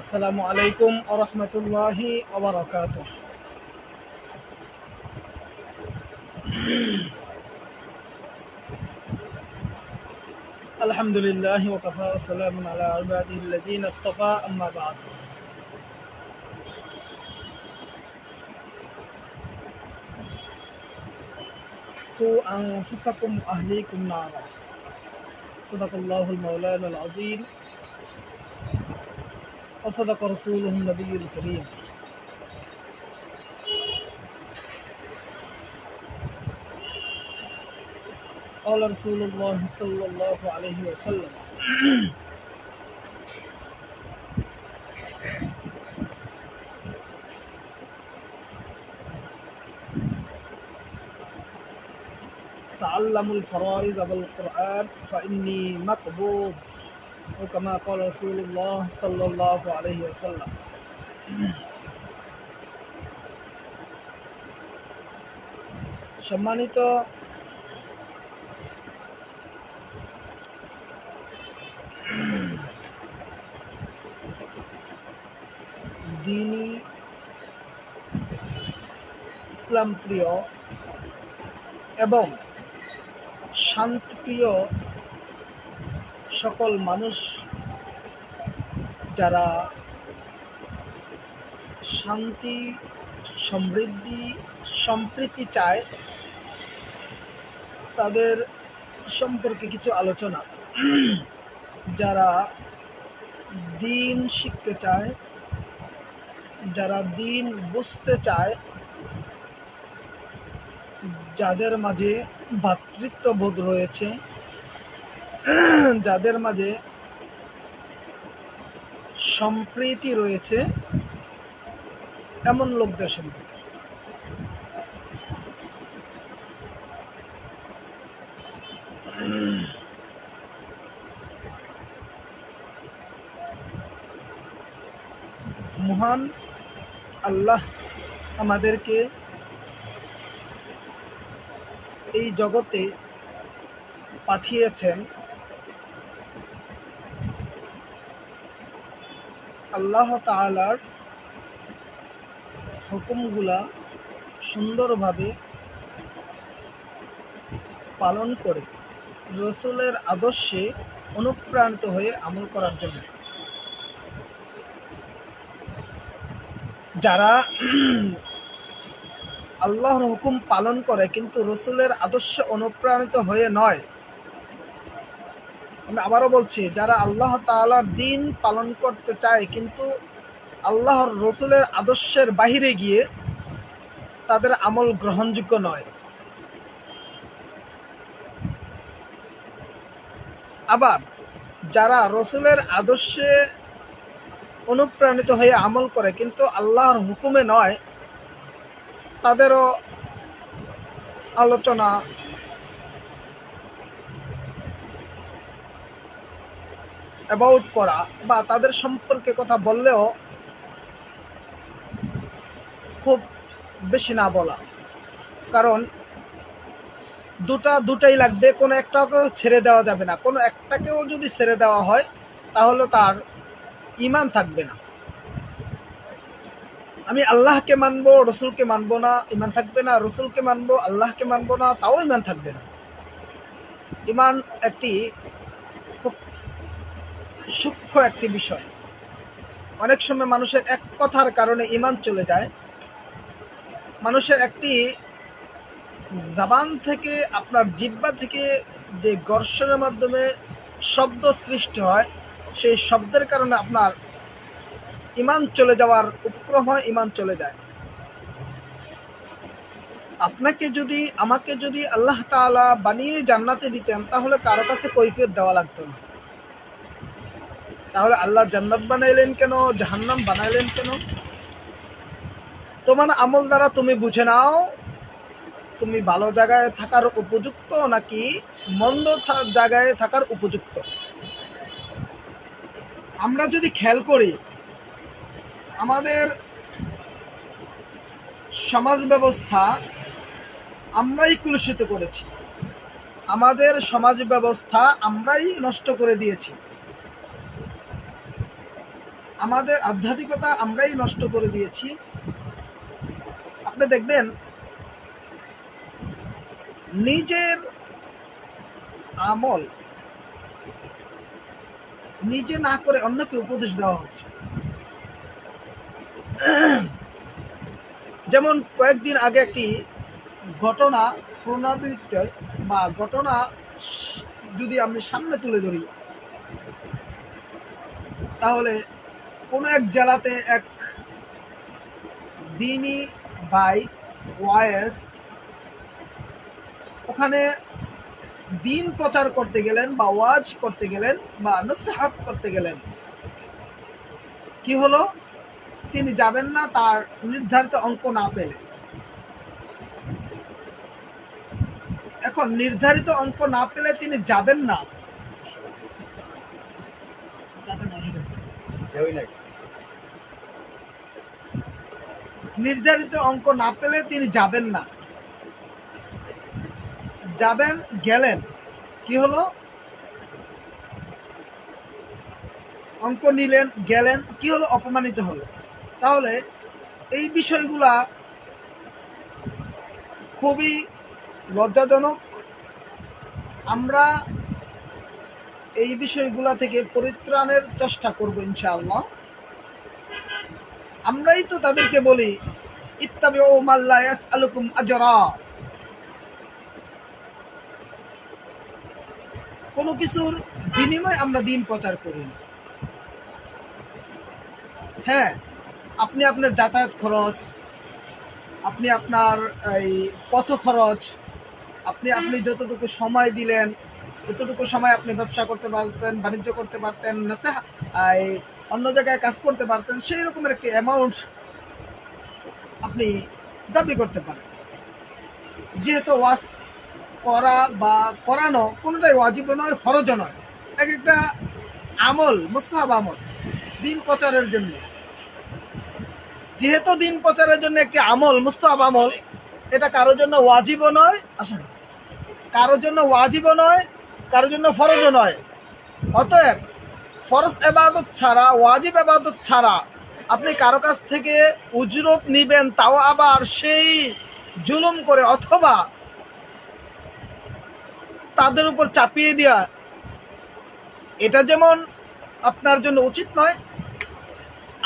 আসসালামু আলাইকুম ওয়া রাহমাতুল্লাহি ওয়া বারাকাতুহু। আলহামদুলিল্লাহি ওয়া কাফা ওয়া সালামুন আলা ইবাদিহিল্লাযীনা ইসতাফা, আম্মা বা'দ। কু আনফুসাকুম ওয়া আহলিকুম নারা। সাদাকাল্লাহুল মাওলানাল আযীম ওয়া সাদাকা রাসূলুহুন নবিয়্যুল কারীম। قال رسول الله صلى الله عليه وسلم تعلموا الفرائض بالقرآن فإني مقبوض، وكما قال رسول الله صلى الله عليه وسلم। সম্মানিত দিনী ইসলাম প্রিয় এবং শান্তিপ্রিয় সকল মানুষ যারা শান্তি, সমৃদ্ধি, সম্প্রীতি চায়, তাদের সম্পর্কে কিছু আলোচনা। যারা দ্বীন শিখতে চায়, যারা দ্বীন বুঝতে চায়, যাদের মাঝে ভ্রাতৃত্ববোধ রয়েছে, যাদের মাঝে সম্প্রীতি রয়েছে, এমন লোকদের সম্পর্কে। মহান আল্লাহ আমাদেরকে এই জগতে পাঠিয়েছেন আল্লাহ তাআলার হুকুমগুলা সুন্দরভাবে পালন করে রসুলের আদর্শে অনুপ্রাণিত হয়ে আমল করার জন্য। যারা আল্লাহর হুকুম পালন করে কিন্তু রসুলের আদর্শে অনুপ্রাণিত হয়ে নয়, আমি আবারও বলছি, যারা আল্লাহ তাআলার দ্বীন পালন করতে চায় কিন্তু আল্লাহর রসুলের আদর্শের বাহিরে গিয়ে তাদের আমল গ্রহণযোগ্য নয়। আবার যারা রসুলের আদর্শে অনুপ্রাণিত হয়ে আমল করে কিন্তু আল্লাহর হুকুমে নয়, তাদেরও আলোচনা অ্যাবাউট করা বা তাদের সম্পর্কে কথা বললেও খুব বেশি না বলা, কারণ দুটাই লাগবে, কোনো একটাকেও ছেড়ে দেওয়া যাবে না। কোনো একটাকেও যদি ছেড়ে দেওয়া হয় তাহলে তার ঈমান থাকবে না। আমি আল্লাহকে মানবো, রসুলকে মানবো না, ঈমান থাকবে না। রসুলকে মানবো, আল্লাহকে মানবো না, তাও ঈমান থাকবে না। ঈমান একটি খুব সূক্ষ্ম একটি বিষয়। অনেক সময় মানুষের এক কথার কারণে ঈমান চলে যায়। মানুষের একটি জবান থেকে, আপনার জিহ্বা থেকে যে ঘর্ষণের মাধ্যমে শব্দ সৃষ্টি হয়, সেই শব্দের কারণে আপনার ঈমান চলে যাওয়ার উপক্রম হয়, ঈমান চলে যায়। আমাকে যদি আল্লাহ তাআলা বানিয়ে জান্নাতে দিতেন তাহলে কারো কাছে কৈফিয়ত দেওয়া লাগতো না। তাহলে আল্লাহ জান্নাত বানাইলেন কেন, জাহান্নাম বানাইলেন কেন? তোমার আমল দ্বারা তুমি বুঝে নাও তুমি ভালো জায়গায় থাকার উপযুক্ত নাকি মন্দ জায়গায় থাকার উপযুক্ত। আমরা যদি খেয়াল করি, আমাদের সমাজ ব্যবস্থা আমরাই কলুষিত করেছি, আমাদের সমাজ ব্যবস্থা আমরাই নষ্ট করে দিয়েছি। আমাদের আধ্যাত্মিকতা আমরাই নষ্ট করে দিয়েছি। আপনি দেখবেন নিজের আমল নিজে না করে অন্যকে উপদেশ দেওয়া হচ্ছে। যেমন কয়েকদিন আগে একটি ঘটনা পুনরাবৃত্তি বা ঘটনা যদি আমি সামনে তুলে ধরি, তাহলে কোনো এক জেলাতে এক দিনী ভাই ওয়াইস ওখানে দিন প্রচার করতে গেলেন বা ওয়াজ করতে গেলেন বা নসিহত করতে গেলেন। কি হলো, তিনি যাবেন না তার নির্ধারিত অঙ্ক না পেলে। এখন নির্ধারিত অঙ্ক না পেলে তিনি যাবেন না, নির্ধারিত অঙ্ক না পেলে তিনি যাবেন না, যাবেন গেলেন, কি হলো, অঙ্ক নিলেন গেলেন, কি হলো, অপমানিত হলো। তাহলে এই বিষয়গুলা খুবই লজ্জাজনক। আমরা এই বিষয়গুলা থেকে পরিত্রাণের চেষ্টা করব ইনশাআল্লাহ। আমরাই তো তাদেরকে বলি ইত্তাবিউ মান লা ইয়াসআলুকুম আজরা, কোনো কিছুর বিনিময়ে আমরা দিন প্রচার করি না। হ্যাঁ, আপনি আপনার যাতায়াত খরচ, আপনি আপনার এই পথ খরচ, আপনি যতটুকু সময় দিলেন, যতটুকু সময় আপনি ব্যবসা করতে পারতেন, বাণিজ্য করতে পারতেন, অন্য জায়গায় কাজ করতে পারতেন, সেই রকমের একটি অ্যামাউন্ট আপনি দাবি করতে পারেন। যেহেতু ওয়াজ করা বা করানো কোনোটাই ওয়াজিব নয়, ফরজও নয়, এক একটা আমল, মুস্তাহাব আমল দিন প্রচারের জন্য। যেহেতু দিন প্রচারের জন্য একটি আমল, মুস্তাহাব আমল, এটা কারোর জন্য ওয়াজিবও নয়, আসলে কারোর জন্য ওয়াজিবও নয়, কারোর জন্য ফরজও নয়। অতএব ফরজ ইবাদত ছাড়া, ওয়াজিব ইবাদত ছাড়া আপনি কারো কাছ থেকে উজরত নিবেন, তাও আবার সেই জুলুম করে অথবা তাদের উপর চাপিয়ে দেওয়া, এটা যেমন আপনার জন্য উচিত নয়,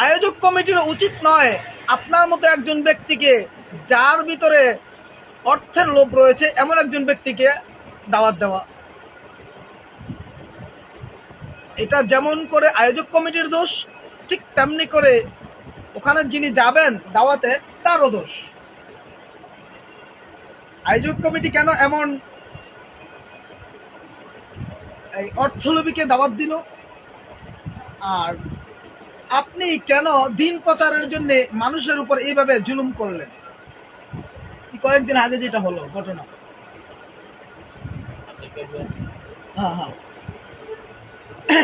আয়োজক কমিটির উচিত নয় আপনার মতো একজন ব্যক্তিকে, যার ভিতরে অর্থের লোভ রয়েছে, এমন একজন ব্যক্তিকে দাওয়াত দেওয়া। এটা যেমন করে আয়োজক কমিটির দোষ, ঠিক তেমনি করে ওখানে যিনি যাবেন দাওয়াতে তারও দোষ। আয়োজক কমিটি কেন এমন এই অর্থলোভীকে দাওয়াত দিল, আর আপনি কেন দিন প্রচারের জন্য মানুষের উপর এইভাবে জুলুম করলেন? কয়েকদিন আগে যেটা হলো ঘটনা,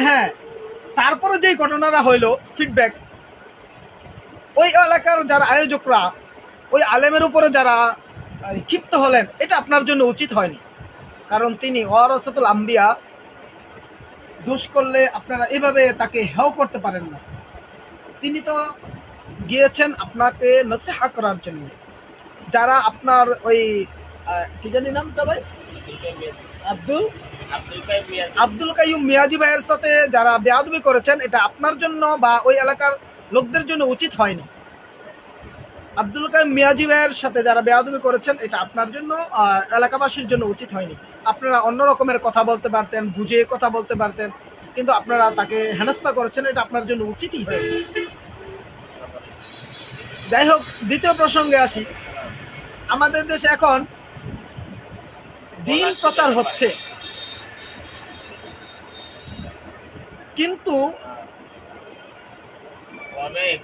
হ্যাঁ, তারপরে যে ঘটনাটা হইল, ফিডব্যাক, ওই এলাকার যারা আয়োজকরা ওই আলেমের উপরে যারা ক্ষিপ্ত হলেন, এটা আপনার জন্য উচিত হয়নি। কারণ তিনি ওয়ারাসাতুল আম্বিয়া, দোষ করলে আপনারা এভাবে তাকে হেও করতে পারেন না। তিনি তো গিয়েছেন আপনাকে নসিহত করার জন্য। যারা আপনার ওই কি জানি নামটা ভাই, আব্দুল কাইয়ুম মিয়াজি ভাইয়ের সাথে যারা বেয়াদবি করেছেন, এটা আপনার জন্য বা ওই এলাকার লোকদের জন্য উচিত হয়নি। আব্দুল কাইয়ুম মিয়াজি ভাইয়ের সাথে যারা বেয়াদবি করেছেন, এটা আপনার জন্য, এলাকাবাসীর জন্য উচিত হয়নি। আপনারা অন্য রকমের কথা বলতে পারতেন, বুঝে কথা বলতে পারতেন, কিন্তু আপনারা তাকে হেনস্থা করেছেন, এটা আপনার জন্য উচিতই হয়নি। যাই হোক, দ্বিতীয় প্রসঙ্গে আসি। আমাদের দেশে এখন দিন প্রচার হচ্ছে, কিন্তু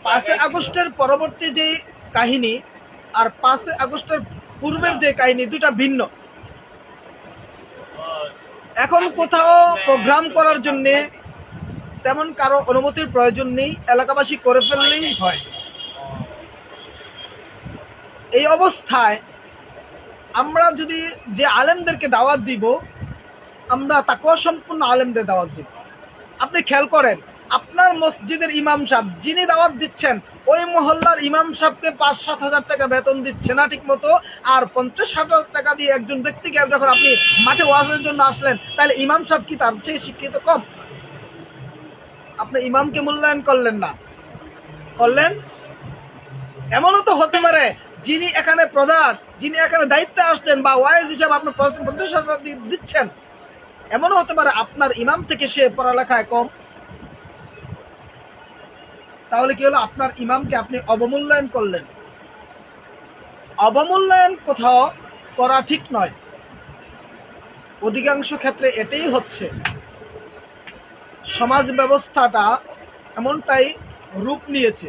5 আগস্টের পরবর্তী যে কাহিনী আর 5 আগস্টের পূর্বের যে কাহিনী, দুটা ভিন্ন। এখন কোথাও প্রোগ্রাম করার জন্য তেমন কারো অনুমতির প্রয়োজন নেই, এলাকাবাসী করে ফেললেই হয়। এই অবস্থায় আমরা যদি যে আলেমদেরকে দাওয়াত দিব, আমরা তাকওয়া সম্পূর্ণ আলেমদের দাওয়াত দিব। আপনি খেয়াল করেন, আপনার মসজিদের ইমাম সাহেব যিনি দাওয়াত দিচ্ছেন ওই মহল্লার ইমাম সাহেবকে 5-7 হাজার টাকা বেতন দিচ্ছে না ঠিক মতো, আর 50-60 টাকা দিয়ে একজন ব্যক্তিকে যখন আপনি মাঠে ওয়াজের জন্য আসলেন, তাহলে ইমাম সাহেব কি তার চেয়ে শিক্ষিত কম? আপনি ইমামকে মূল্যায়ন করলেন না, করলেন। এমনও তো হতে পারে যিনি এখানে প্রধান, যিনি এখানে দায়িত্বে আসছেন বা ওয়াইজ হিসাবে আপনি 50 হাজার দিচ্ছেন, এমনও হতে পারে আপনার ইমাম থেকে সে পড়ালেখায় কম। তাহলে কি হলো? আপনার ইমামকে আপনি অবমূল্যায়ন করলেন। অবমূল্যায়ন কোথাও করা ঠিক নয়, অধিকাংশ ক্ষেত্রে এটাই হচ্ছে। সমাজ ব্যবস্থাটা এমনটাই রূপ নিয়েছে।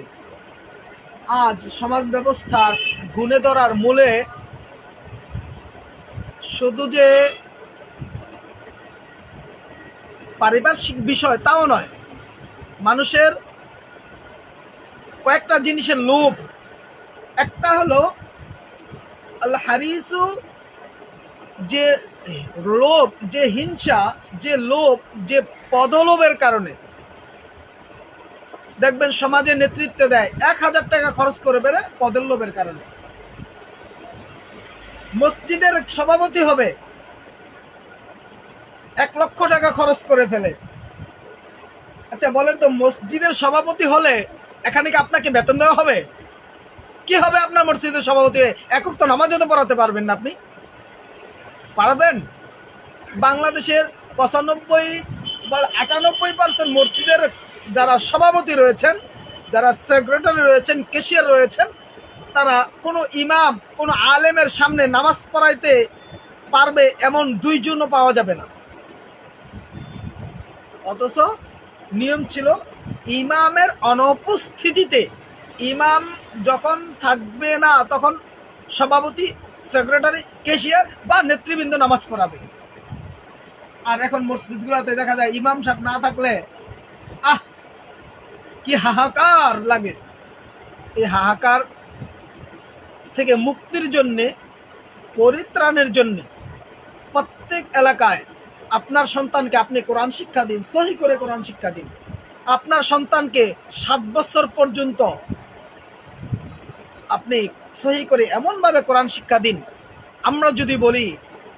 আজ সমাজ ব্যবস্থার গুণে ধরার মূলে শুধু যে পারিপার্শ্বিক বিষয় তাও নয়, মানুষের কয়েকটা জিনিসের লোভ। একটা হলো আল হারিসু, যে লোভ, যে হিংসা, যে লোভ, যে পদলোভের কারণে দেখবেন সমাজে নেতৃত্ব দেয় 1000 টাকা খরচ করে বেড়ে পদের লোভের কারণে। মসজিদের সভাপতি হবে 1 লক্ষ টাকা খরচ করে ফেলে। আচ্ছা বলেন তো, মসজিদের সভাপতি হলে এখানে কি আপনাকে বেতন দেওয়া হবে? কি হবে আপনার মসজিদের সভাপতি? একক তো নামাজও তো পড়াতে পারবেন না। আপনি পারবেন? বাংলাদেশের 95 বা 98% মসজিদের যারা সভাপতি রয়েছেন, যারা সেক্রেটারি রয়েছেন, ক্যাশিয়ার রয়েছেন, তারা কোনো ইমাম, কোনো আলেমের সামনে নামাজ পড়াইতে পারবে এমন 2 জনও পাওয়া যাবে না। অথচ নিয়ম ছিল ইমামের অনুপস্থিতিতে, ইমাম যখন থাকবে না তখন সভাপতি, সেক্রেটারি, ক্যাশিয়ার বা নেতৃবৃন্দ নামাজ পড়াবে। আর এখন মসজিদগুলোতে দেখা যায় ইমাম সাহেব না থাকলে কি হাহাকার লাগে। এই হাহাকার থেকে মুক্তির জন্যে, পরিত্রাণের জন্যে প্রত্যেক এলাকায় আপনার সন্তানকে আপনি কোরআন শিক্ষা দিন, সহি করে কোরআন শিক্ষা দিন। আপনার সন্তানকে 7 বছর পর্যন্ত আপনি সহি করে এমনভাবে কোরআন শিক্ষা দিন। আমরা যদি বলি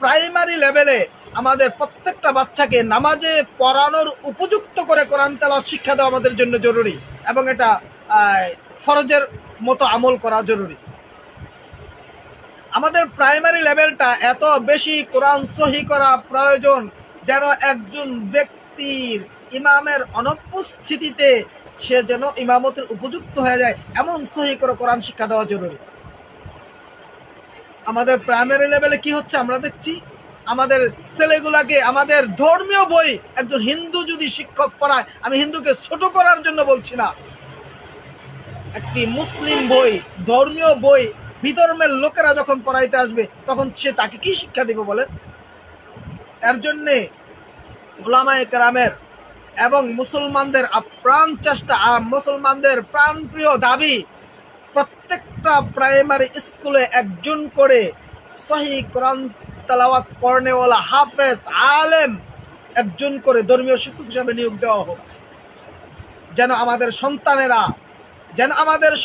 প্রাইমারি লেভেলে আমাদের প্রত্যেকটা বাচ্চাকে নামাজে পড়ানোর উপযুক্ত করে কোরআন তেলাওয়াত শিক্ষা দেওয়া আমাদের জন্য জরুরি, এবং এটা ফরজের মতো আমল করা জরুরি। আমাদের প্রাইমারি লেভেলটা এত বেশি কোরআন সহি করা প্রয়োজন যেন একজন ব্যক্তির ইমামের অনুপস্থিতিতে সে যেন ইমামতের উপযুক্ত হয়ে যায়, এমন সহি করে কোরআন শিক্ষা দেওয়া জরুরি। আমাদের প্রাইমারি লেভেলে কি হচ্ছে আমরা দেখছি, আমাদের ছেলেগুলাকে আমাদের ধর্মীয় বই, একজন হিন্দু যদি শিক্ষক পড়ায়, আমি হিন্দুকে ছোট করার জন্য বলছি না, একটি মুসলিম বই, ধর্মীয় বই বিধর্মের লোকেরা যখন পড়াইতে আসবে তখন সে তাকে কি শিক্ষা দিবে বলেন? এর জন্যে উলামায়ে কেরামের এবং মুসলমানদের আপ্রাণ চেষ্টা, মুসলমানদের প্রাণপ্রিয় দাবি, প্রত্যেকটা প্রাইমারি স্কুলে একজন করে সহি কোরআন তেলাওয়াত করনেওয়ালা হাফেজ আলেম একজন করে ধর্মীয় শিক্ষক হিসাবে নিয়োগ দেওয়া হোক, যেন আমাদের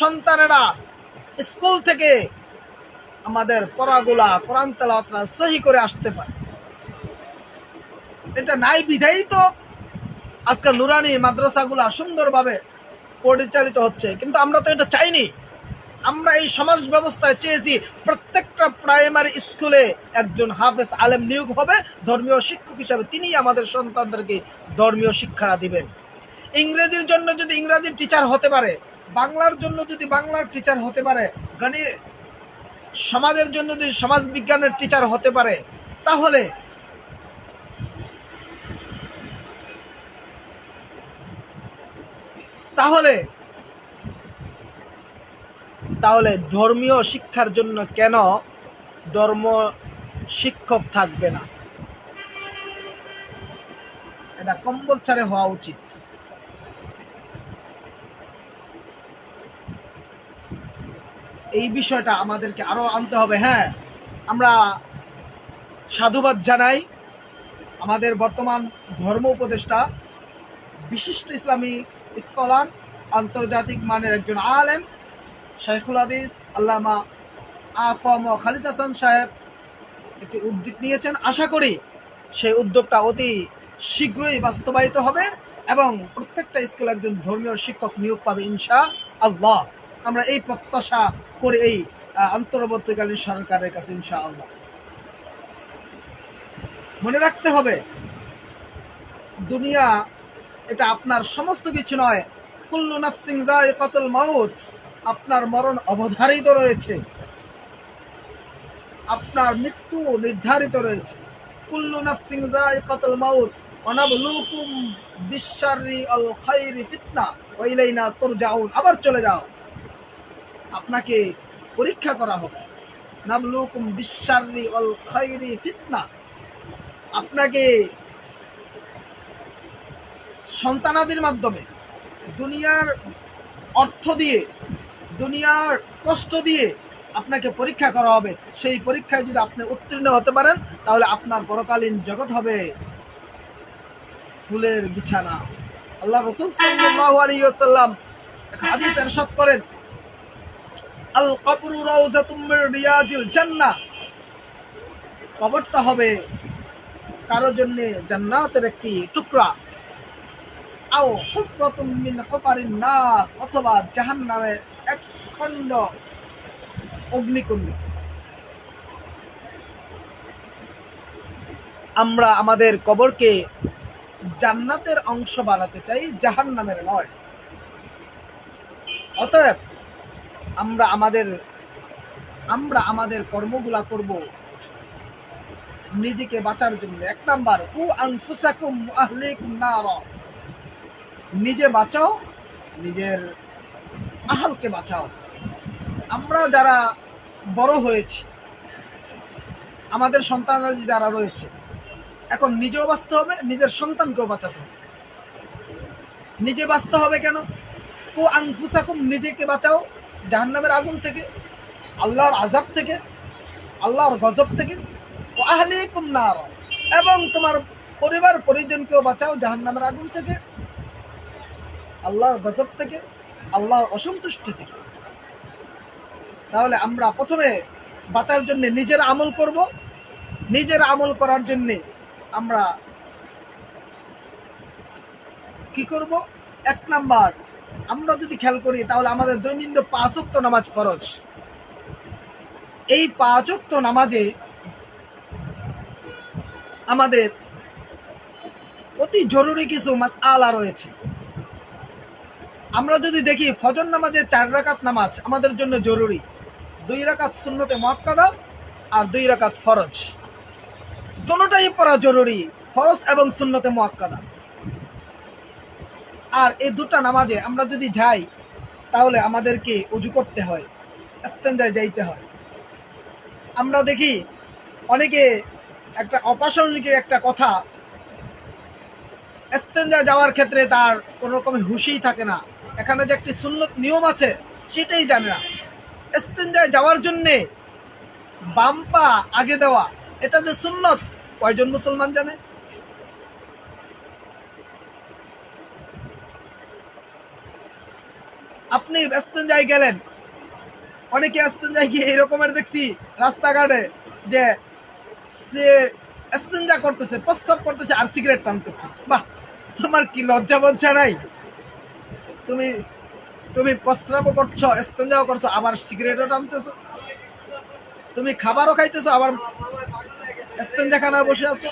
সন্তানেরা স্কুল থেকে আমাদের পড়াগুলা, কোরআন তেলাওয়াতরা সহি করে আসতে পারে। এটা নাই বিধায়ী তো আজকাল নুরানি মাদ্রাসাগুলা সুন্দরভাবে পরিচালিত হচ্ছে, কিন্তু আমরা তো এটা চাইনি। আমরা এই সমাজ ব্যবস্থায় চেয়েছি প্রত্যেকটা প্রাইমারি স্কুলে একজন হাফেজ আলেম নিয়োগ হবে ধর্মীয় শিক্ষক হিসাবে, তিনি আমাদের সন্তানদেরকে ধর্মীয় শিক্ষা দিবেন। ইংরেজির জন্য যদি ইংরেজির টিচার হতে পারে, বাংলার জন্য যদি বাংলার টিচার হতে পারে, সমাজের জন্য যদি সমাজ বিজ্ঞানের টিচার হতে পারে, তাহলে তাহলে তাহলে ধর্মীয় শিক্ষার জন্য কেন ধর্ম শিক্ষক থাকবে না? এটা কম্পালসারি হওয়া উচিত। এই বিষয়টা আমাদেরকে আরো আনতে হবে। হ্যাঁ, আমরা সাধুবাদ জানাই আমাদের বর্তমান ধর্ম উপদেষ্টা বিশিষ্ট ইসলামী স্কলার, আন্তর্জাতিক মানের একজন আলেম, শাইখুল হাদিস আল্লামা আফম খালিদ হাসান সাহেব একটি উদ্যোগ নিয়েছেন। আশা করি সেই উদ্যোগটা অতি শীঘ্রই বাস্তবায়িত হবে এবং প্রত্যেকটা স্কুলে একজন ধর্মীয় শিক্ষক নিয়োগ পাবে ইনশাআল্লাহ। আমরা এই প্রত্যাশা করে এই অন্তর্বর্তীকালীন সরকারের কাছে ইনশাআল্লাহ। মনে রাখতে হবে, দুনিয়া এটা আপনার সমস্ত কিছু নয়। কুল্লু নাফসিন যায়িকাতুল মাউত, আপনার মরণ অবধারিত রয়েছে, আপনার মৃত্যু নির্ধারিত রয়েছে। কুল্লু নাফসিন যায়িকাতুল মাউত ওয়া নাবলুকুম বিশ-শাররি ওয়াল খাইরি ফিতনা ওয়া ইলাইনা তুরজাউন। আবার চলে যাও, আপনাকে পরীক্ষা করা হবে। নাবলুকুম বিশ-শাররি ওয়াল খাইরি ফিতনা, আপনাকে সন্তানাদির মাধ্যমে, দুনিয়ার অর্থ দিয়ে, দুনিয়ার কষ্ট দিয়ে আপনাকে পরীক্ষা করা হবে। সেই পরীক্ষায় যদি আপনি উত্তীর্ণ হতে পারেন তাহলে আপনার পরকালীন জগৎ হবে ফুলের বিছানা। আল্লাহ রাসূল সাল্লাল্লাহু আলাইহি ওয়াসাল্লাম এক হাদিস ইরশাদ করেন, আল কবরু রাউযাতুম মির রিয়াজিল জান্নাহ, কবরটা হবে কারোর জন্য জান্নাতের একটি টুকরা। আও হুফরাতুম মিন হুফারিন নার, অথবা জাহান্নামের এক খণ্ড অগ্নিকুণ্ড। আমরা আমাদের কবরকে জান্নাতের অংশ বানাতে চাই, জাহান্নামের নয়। অতএব আমরা আমাদের কর্মগুলা করব নিজেকে বাঁচার জন্য। এক নাম্বার, কু আনফুসাকুম আহলিকুম নার, নিজে বাঁচাও, নিজের আহলকে বাঁচাও। আমরা যারা বড় হয়েছি, আমাদের সন্তান যারা রয়েছে, এখন নিজেও বাঁচতে হবে, নিজের সন্তানকেও বাঁচাতে হবে। নিজে বাঁচতে হবে কেন? কু আনফুসাকুম, নিজেকে বাঁচাও জাহান্নামের আগুন থেকে, আল্লাহর আযাব থেকে, আল্লাহর গজব থেকে। ও আহলিকুম নার, এবং তোমার পরিবার পরিজনকেও বাঁচাও জাহান্নামের আগুন থেকে, আল্লাহর গজব থেকে, আল্লাহর অসন্তুষ্টি থেকে। তাহলে আমরা প্রথমে বাঁচার জন্য নিজের আমল করব। নিজের আমল করার জন্য আমরা কি করব? এক নাম্বার, আমরা যদি খেয়াল করি তাহলে আমাদের দৈনন্দিন 5 ওয়াক্ত নামাজ ফরজ। এই 5 ওয়াক্ত নামাজে আমাদের অতি জরুরি কিছু মাসআলা রয়েছে। আমরা যদি দেখি, ফজর নামাজের 4 রাকাত নামাজ আমাদের জন্য জরুরি, 2 রাকাত সুন্নতে মুআক্কাদা আর 2 রাকাত ফরজ। দুটোটাই পড়া জরুরি, ফরজ এবং সুন্নতে মুআক্কাদা। আর এই দুটা নামাজে আমরা যদি যাই তাহলে আমাদেরকে ওযু করতে হয়, ইস্তেনজায় যাইতে হয়। আমরা দেখি অনেকে একটা অপ্রাসঙ্গিক একটা কথা, ইস্তেনজা যাওয়ার ক্ষেত্রে তার কোনো রকমের হুঁশই থাকে না, এখানে যে একটি সুন্নত নিয়ম আছে সেটাই জানে না। ইস্তেনজায় যাওয়ার জন্যে বাম পা আগে দেওয়া, এটা যে সুন্নত, কয়জন মুসলমান জানে? আপনি ইস্তেনজায় গেলেন, অনেকে ইস্তেনজায় গিয়ে এরকমের দেখছি রাস্তাঘাটে যে সে ইস্তেনজা করতেছে, প্রস্রাব করতেছে আর সিগারেট টানতেছে। বাহ, তোমার কি লজ্জা বজ্জা নাই? তুমি প্রস্রাবও করছো, ইস্তেনজাও করছো, আবার সিগারেটও টানতেছো। তুমি খাবারও খাইতেছো, আবার ইস্তেনজাখানায় বসে আছো।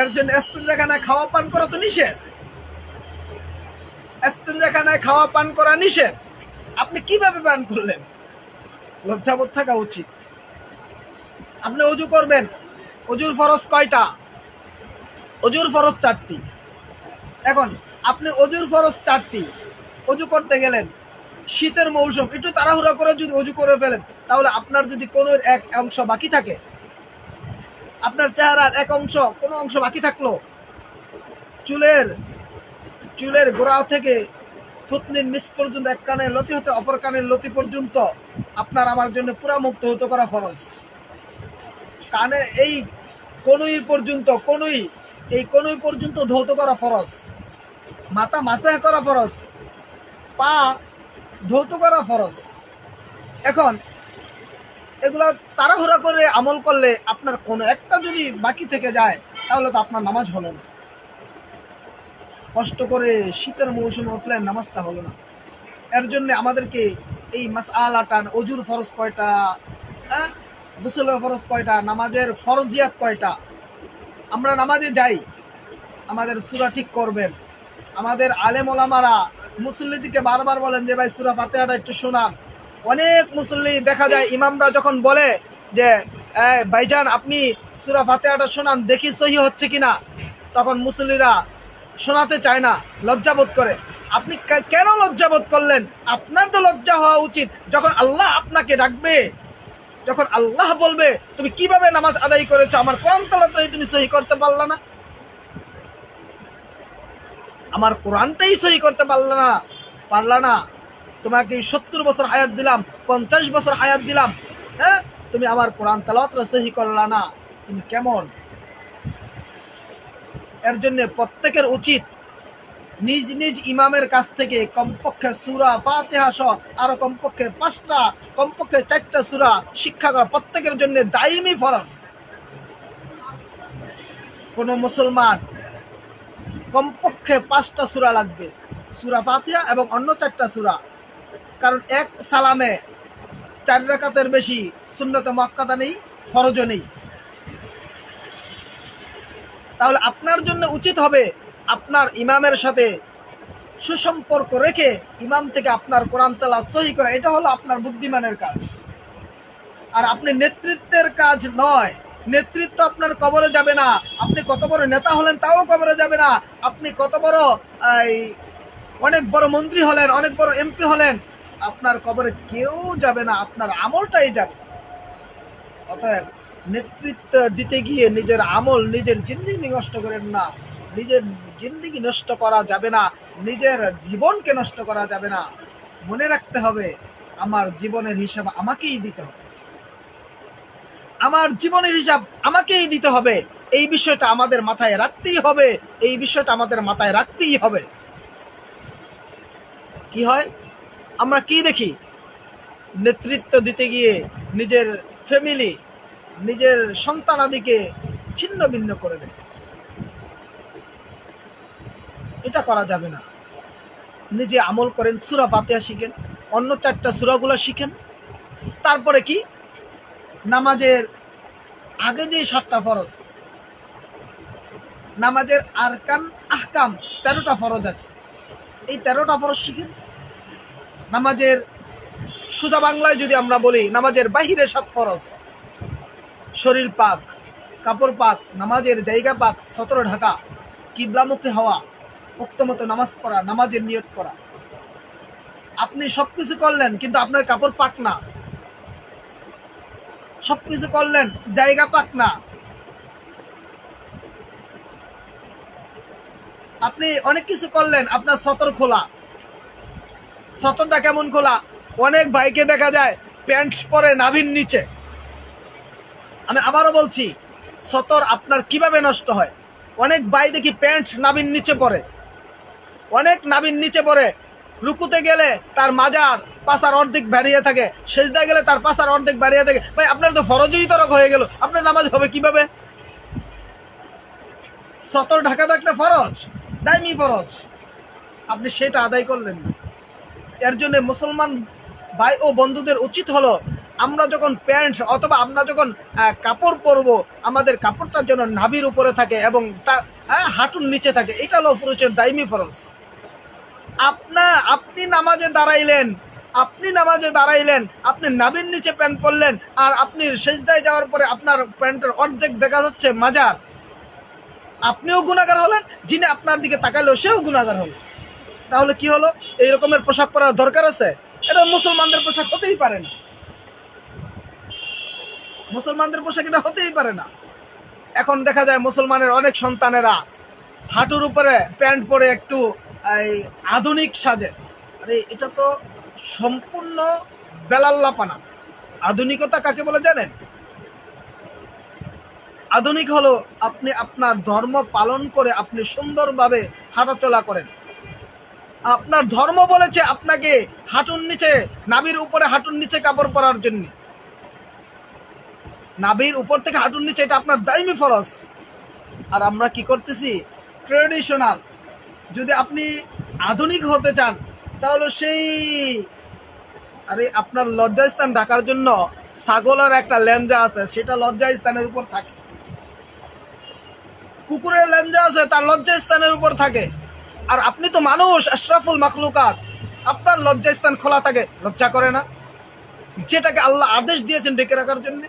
এর জন্য ইস্তেনজাখানায় খাওয়া পান করা তো নিষেধ। ইস্তেনজাখানায় খাওয়া পান করা নিষেধ, আপনি কিভাবে পান করলেন? লজ্জাবোধ থাকা উচিত। আপনি ওযু করবেন, ওযুর ফরজ কয়টা? ওযুর ফরজ 4টি। এখন আপনি ওযুর ফরজ 4টি, ওযু করতে গেলেন, শীতের মৌসুম, একটু তাড়াহুড়া করে যদি ওযু করে ফেলেন তাহলে আপনার যদি কোনো এক অংশ বাকি থাকে, আপনার চেহারার এক অংশ, কোনো অংশ বাকি থাকলো, চুলের গোড়া থেকে থুতনির নিচ পর্যন্ত, এক কানের লতি হতে অপর কানের লতি পর্যন্ত আপনার আমার জন্য পুরা মুক্ত হতে করা ফরজ। কানে এই কনুই পর্যন্ত ধৌত করা ফরজ। মাথা মাসাহ করা ফরজ, পা ধৌত করা ফরজ। এখন এগুলা তাড়াহুড়া করে আমল করলে আপনার কোনো একটা যদি বাকি থেকে যায় তাহলে তো আপনার নামাজ হলো না। কষ্ট করে শীতের মৌসুমে উঠলেন, নামাজটা হলো না। এর জন্য আমাদেরকে এই মাসআলাটা, অজুর ফরজ কয়টা, হ্যাঁ, গোসলের ফরজ কয়টা, নামাজের ফরজিয়াত কয়টা, আমরা নামাজে যাই, আমাদের সূরা ঠিক করবেন। আমাদের আলেম ওলামারা মুসল্লিদিকে বারবার বলেন যে ভাই সূরা ফাতিহাটা একটু শোনান। অনেক মুসল্লি দেখা যায় ইমামরা যখন বলে যে ভাইজান আপনি সূরা ফাতিহাটা শোনান, দেখি সহি হচ্ছে কিনা, তখন মুসল্লিরা শোনাতে চায় না, লজ্জাবোধ করে। আপনি কেন লজ্জাবোধ করলেন? আপনার তো লজ্জা হওয়া উচিত। যখন আল্লাহ আপনাকে ডাকবে, যখন আল্লাহ বলবে তুমি কিভাবে নামাজ আদায় করেছো, আমার কোরআন তেলাওয়াতই তুমি সহি করতে পারলা না, আমার কোরআনটাই সহি করতে পারলা না, তোমাকে 70 বছর হায়াত দিলাম, 50 বছর হায়াত দিলাম, হ্যাঁ, তুমি আমার কোরআন তেলাওয়াতটা সহি করলা না, তুমি কেমন? এর জন্য প্রত্যেকের উচিত নিজ নিজ ইমামের কাছ থেকে কমপক্ষে সূরা ফাতিহা সহ আরো কমপক্ষে 5টা, কমপক্ষে 4টা সূরা শিক্ষা করা প্রত্যেকের জন্য দায়মি ফরজ। কোন মুসলমান কমপক্ষে 5টা সূরা লাগবে, সূরা ফাতিহা এবং অন্য 4টা সূরা। কারণ এক সালামে 4 রাকাতের বেশি সুন্নতে মুআক্কাদা নেই, ফরজও নেই। তাহলে আপনার জন্য উচিত হবে আপনার ইমামের সাথে সুসম্পর্ক রেখে ইমাম থেকে আপনার কোরআন তেলাওয়াত সহি করা। এটা হলো আপনার বুদ্ধিমানের কাজ, আর আপনি নেতৃত্বের কাজ নয়। নেতৃত্ব আপনার কবরে যাবে না। আপনি কত বড় নেতা হলেন তাও কবরে যাবে না। আপনি কত বড় অনেক বড় মন্ত্রী হলেন, অনেক বড় এমপি হলেন, আপনার কবরে কেউ যাবে না, আপনার আমলটাই যাবে। অতএব নেতৃত্ব দিতে গিয়ে নিজের আমল, নিজের জিন্দেগি নষ্ট করেন না। নিজের জিন্দেগি নষ্ট করা যাবে না, নিজের জীবনকে নষ্ট করা যাবে না। মনে রাখতে হবে আমার জীবনের হিসাব আমাকেই দিতে হবে, আমার জীবনের হিসাব আমাকেই দিতে হবে। এই বিষয়টা আমাদের মাথায় রাখতেই হবে, এই বিষয়টা আমাদের মাথায় রাখতেই হবে। কি হয়, আমরা কি দেখি, নেতৃত্ব দিতে গিয়ে নিজের ফ্যামিলি, নিজের সন্তানাদিকে ছিন্ন ভিন্ন করে দেয়। এটা করা যাবে না। নিজে আমল করেন, সূরা ফাতিহা শিখেন, অন্য 4টা সূরাগুলো শিখেন। তারপরে কি, নামাজের আগে যে 7টা ফরজ, নামাজের আরকান আহকাম 13টা ফরজ আছে, এই 13টা ফরজ শিখেন। নামাজের সোজা বাংলায় যদি আমরা বলি, নামাজের বাহিরে 7 ফরজ, শরীর পাক, কাপড় পাক, নামাজের জায়গা পাক, সতর ঢাকা, কিবলামুখী হওয়া, উক্তমত নামাজ পড়া, নামাজের নিয়ত করা। আপনি সবকিছু করলেন কিন্তু আপনার কাপড় পাক না, সবকিছু করলেন জায়গা পাক না, আপনি অনেক কিছু করলেন, আপনার সতর খোলা। সতরটা কেমন খোলা? অনেক ভাইকে দেখা যায় প্যান্ট পরে নাভির নিচে। আমি আবারও বলছি, সতর আপনার কিভাবে নষ্ট হয়? অনেক ভাই দেখি প্যান্ট নাভির নিচে পরে, অনেক নাভির নিচে পরে, রুকুতে গেলে তার মাজার পাছার অর্ধেক বেরিয়ে থাকে, সেজদায় গেলে তার পাছার অর্ধেক বেরিয়ে থাকে। ভাই আপনার তো ফরজই তরক হয়ে গেল, আপনার নামাজ হবে কিভাবে? সতর ঢাকা তো একটা ফরজ, দায়মি ফরজ, আপনি সেটা আদায় করলেন। এর জন্য মুসলমান ভাই ও বন্ধুদের উচিত হলো, আমরা যখন প্যান্ট অথবা আমরা যখন কাপড় পরবো, আমাদের কাপড়টা যেন নাভির উপরে থাকে এবং হাঁটুর নিচে থাকে। এটা হলো পুরুষের দায়মি ফরজ। আপনি নামাজে দাঁড়াইলেন, আপনি নাভির নিচে প্যান্ট পরলেন, আর আপনি সেজদায় যাওয়ার পরে আপনার প্যান্টের অর্ধেক দেখা যাচ্ছে মাজার। আপনিও গুনাহগার হলেন, যিনি আপনার দিকে তাকাইলো সেও গুনাহগার হলো। তাহলে কি হলো? এই রকমের পোশাক পরার দরকার আছে? এটা মুসলমানদের পোশাক হতেই পারে না, মুসলমানদের পোশাক এটা হতেই পারে না। এখন দেখা যায় মুসলমানের অনেক সন্তানেরা হাঁটুর উপরে প্যান্ট পরে একটু আধুনিক সাজে। আরে এটা তো সম্পূর্ণ বেলাল্লাপানা। আধুনিকতা কাকে বলে জানেন? আধুনিক হলো আপনি আপনার ধর্ম পালন করে আপনি সুন্দরভাবে হাঁটাচলা করেন, আপনার ধর্ম বলেছে আপনাকে হাঁটুর নিচে, নাভির উপরে হাঁটুর নিচে কাপড় পরার জন্য। নাভির উপর থেকে হাঁটুর নিচে, এটা আপনার দাইমি ফরজ। আর আমরা কি করতেছি? ট্রেডিশনাল। যদি আপনি আধুনিক হতে চান তাহলে সেই, আরে আপনার লজ্জাস্থান ঢাকার জন্য ছাগলের একটা লেঞ্জা আছে, সেটা লজ্জাস্থানের উপর থাকে। কুকুরের লেঞ্জা আছে, তার লজ্জাস্থানের উপর থাকে। আর আপনি তো মানুষ, আশরাফুল মাখলুকাত, আপনার লজ্জাস্থান খোলা থাকে। লজ্জা করে না? যেটাকে আল্লাহ আদেশ দিয়েছেন ঢেকে রাখার জন্য।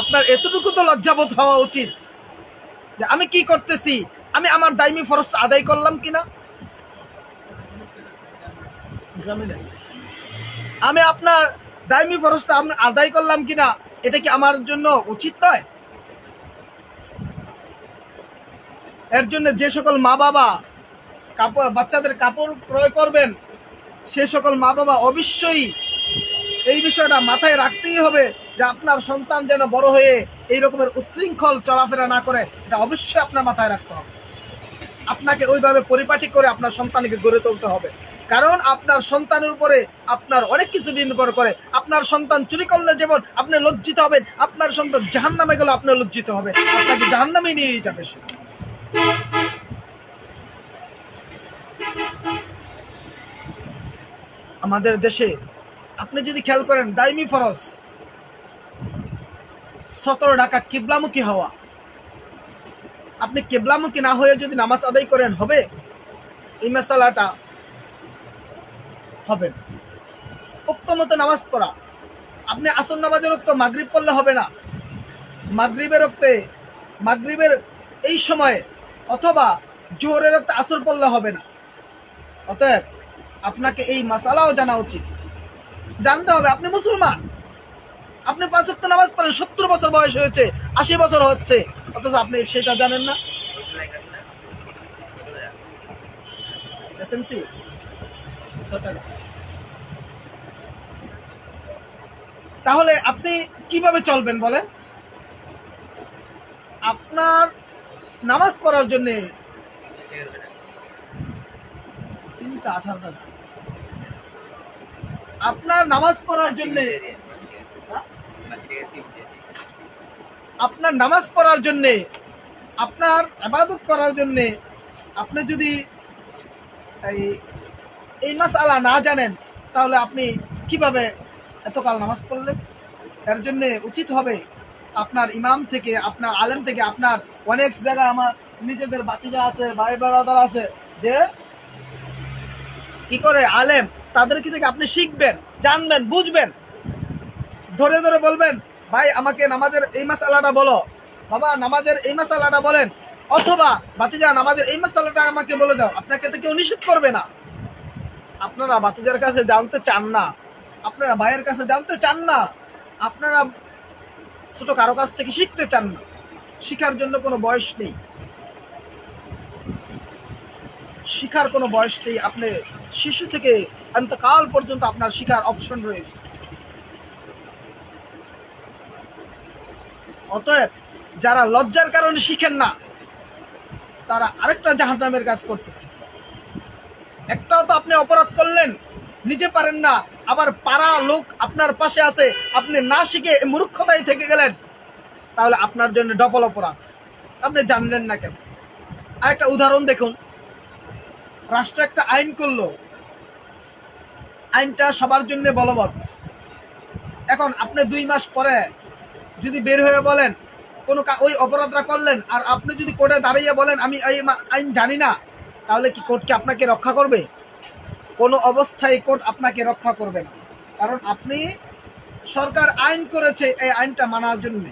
আপনার এতটুকু তো লজ্জাবোধ হওয়া উচিত যে আমি কি করতেছি, আমি আমার দাইমি ফরজ আদায় করলাম কিনা। আমি আপনার দাইমি ফরজটা আদায় করলাম কিনা, এটা কি আমার জন্য উচিত নয়? এর জন্য যে সকল মা বাবা বাচ্চাদের কাপড় ক্রয় করবেন, সে সকল মা বাবা অবশ্যই এই বিষয়টা মাথায় রাখতেই হবে যে আপনার সন্তান যেন বড় হয়ে এই রকমের উচ্ছৃঙ্খল চলাফেরা না করে। এটা অবশ্যই আপনার মাথায় রাখতে হবে। আপনাকে ওইভাবে পরিপাটি করে আপনার সন্তানকে গড়ে তুলতে হবে। কারণ আপনার সন্তানের উপরে আপনার অনেক কিছু নির্ভর করে। আপনার সন্তান চুরি করলে যেমন আপনি লজ্জিত হবেন, আপনার সন্তান জাহান্নামে গেলে আপনি লজ্জিত হবে, আপনাকে জাহান্নামে নিয়ে যাবে সে। আমাদের দেশে আপনি যদি খেয়াল করেন, দাইমি ফরজ 17 ঢাকা কিবলামুখী হওয়া। আপনি কিবলামুখী না হয়ে যদি নামাজ আদায় করেন, হবে? এই মাসালাটা হবে না। উক্ত মতো নামাজ পড়া, আপনি আসর নামাজের রক্ত মাগরিব পড়লে হবে না, মাগরিবের এই সময়ে অথবা জোহরের রক্ত আসর পড়লে হবে না। অতএব আপনাকে এই মাসালাও জানা উচিত, জানতে হবে। আপনি মুসলমান, আপনি 5 ওয়াক্ত নামাজ পড়েন, 70 বছর বয়স হয়েছে, 80 বছর হচ্ছে, অথচ আপনি সেটা জানেন না। এসএমসি তাহলে আপনি কিভাবে চলবেন বলেন? আপনার নামাজ পড়ার জন্য 3:18 টাকা, আপনার নামাজ পড়ার জন্য, আপনার নামাজ পড়ার জন্য, আপনার ইবাদত করার জন্য আপনি যদি এই মাসআলা না জানেন, তাহলে আপনি কিভাবে এতকাল নামাজ পড়লেন? এর জন্য উচিত হবে আপনার ইমাম থেকে, আপনার আলেম থেকে, আপনার অনেক জায়গায় আমার নিজেদের বাতিজা আছে, ভাই বারাদার আছে, যে কি করে আলেম, তাদেরকে থেকে আপনি শিখবেন, জানবেন, বুঝবেন, ধরে ধরে বলবেন, ভাই আমাকে নামাজের এই মাসআলাটা বলো, বাবা নামাজের এই মাসআলাটা বলেন, অথবা বাতিজা নামাজের এই মাসআলাটা আমাকে বলে দাও। আপনাকে তো কেউ নিষেধ করবে না। আপনারা বাতিজার কাছে জানতে চান না, আপনারা ভাইয়ের কাছে জানতে চান না, আপনারা ছোট কারো কাছ থেকে শিখতে চান না। শিখার জন্য কোনো বয়স নেই, শিখার কোনো বয়স নেই। আপনি শিশু থেকে অন্তকাল পর্যন্ত আপনার শিখার অপশন রয়েছে। অতএব যারা লজ্জার কারণে শিখেন না, তারা আরেকটা জাহান্নামের কাজ করতেছে। একটাও তো আপনি অপরাধ করলেন, নিজে পারেন না, আবার পাড়া লোক আপনার পাশে আছে, আপনি না শিখে মূর্খতায় থেকে গেলেন, তাহলে আপনার জন্য ডবল অপরাধ। আপনি জানলেন না কেন? আরেকটা উদাহরণ দেখুন। রাষ্ট্র একটা আইন করলো, আইনটা সবার জন্য বলবৎ। এখন আপনি 2 মাস পরে যদি বের হয়ে বলেন কোন ওই অপরাধটা করলেন, আর আপনি যদি কোর্টে দাঁড়িয়ে বলেন আমি এই আইন জানি না, তাহলে কি কোর্ট কি আপনাকে রক্ষা করবে? কোনো অবস্থায় কোর্ট আপনাকে রক্ষা করবে না। কারণ আপনি, সরকার আইন করেছে এই আইনটা মানার জন্য,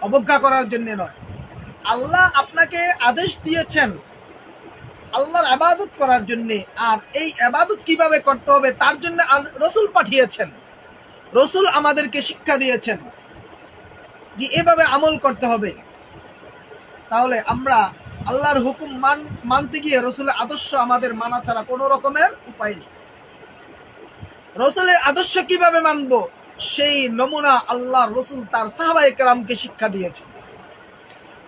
অবজ্ঞা করার জন্য নয়। আল্লাহ আপনাকে আদেশ দিয়েছেন আল্লাহর ইবাদত করার জন্য, আর এই ইবাদত কিভাবে করতে হবে তার জন্য রাসূল পাঠিয়েছেন। রাসূল আমাদেরকে শিক্ষা দিয়েছেন যে এভাবে আমল করতে হবে। তাহলে আমরা আল্লাহর হুকুম মানতে গিয়ে রাসূলের আদর্শ আমাদের মানা ছাড়া কোনো রকমের উপায় নেই। রাসূলের আদর্শ কিভাবে মানব, সেই নমুনা আল্লাহর রাসূল তার সাহাবায়ে কেরামকে শিক্ষা দিয়েছেন।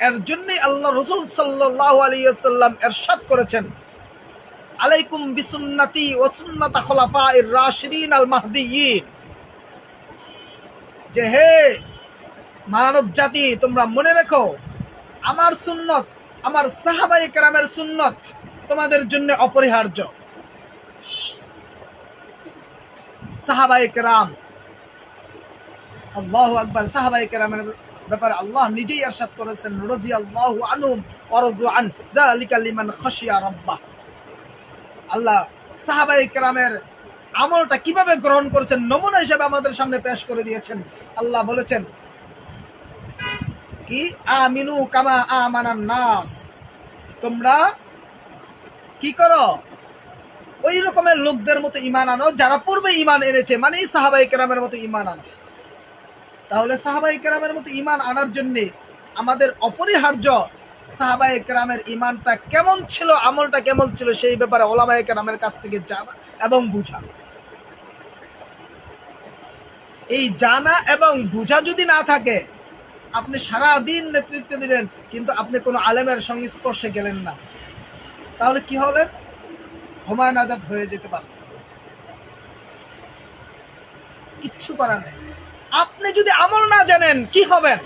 এর জন্যই আল্লাহ রাসূল সাল্লাল্লাহু আলাইহি ওয়াসাল্লাম ইরশাদ করেছেন, আলাইকুম বিসুন্নতি ওয়া সুন্নাতি খুলাফায়ে রাশিদিন আল মাহদিয়্যিন, যে হে মানব জাতি, তোমরা মনে রেখো আমার সুন্নত, আমার সাহাবায়ে কেরামের সুন্নত তোমাদের জন্য অপরিহার্য। সাহাবায়ে কেরাম, আল্লাহু আকবার, সাহাবায়ে কেরামের ব্যাপারে আল্লাহ নিজেই ইরশাদ করেছেন, রাদিয়াল্লাহু আনহুম ওয়া রাযু আন, যালিকা লিমান খাশিয়া রাব্বাহ। আল্লাহ সাহাবায়ে কেরামের আমলটা কিভাবে গ্রহণ করেছেন নমুনা হিসেবে আমাদের সামনে পেশ করে দিয়েছেন। আল্লাহ বলেছেন কি, আমিনু কামা আমানান নাস, তোমরা কি করো, ওই রকমের লোকদের মতো ঈমান আনো যারা পূর্বে ঈমান এনেছে, মানে সাহাবায়ে কেরামের মতো ঈমান আনো। তাহলে সাহাবায়ে কেরামের মতো ঈমান আনার জন্য আমাদের অপরিহার্য সাহাবায়ে কেরামের ঈমানটা কেমন ছিল, আমলটা কেমন ছিল, সেই ব্যাপারে উলামায়ে কেরামের কাছ থেকে জানা এবং বুঝা। এই জানা এবং বুঝা যদি না থাকে, আপনি সারা দিন নেতৃত্ব দিলেন কিন্তু আপনি কোনো আলেমের সংস্পর্শে গেলেন না, তাহলে কি হলেন? হুমায়ুন আজাদ হয়ে যেতে পারেন, কিচ্ছু করার নেই। আপনি যদি আমল না জানেন কি হবেন?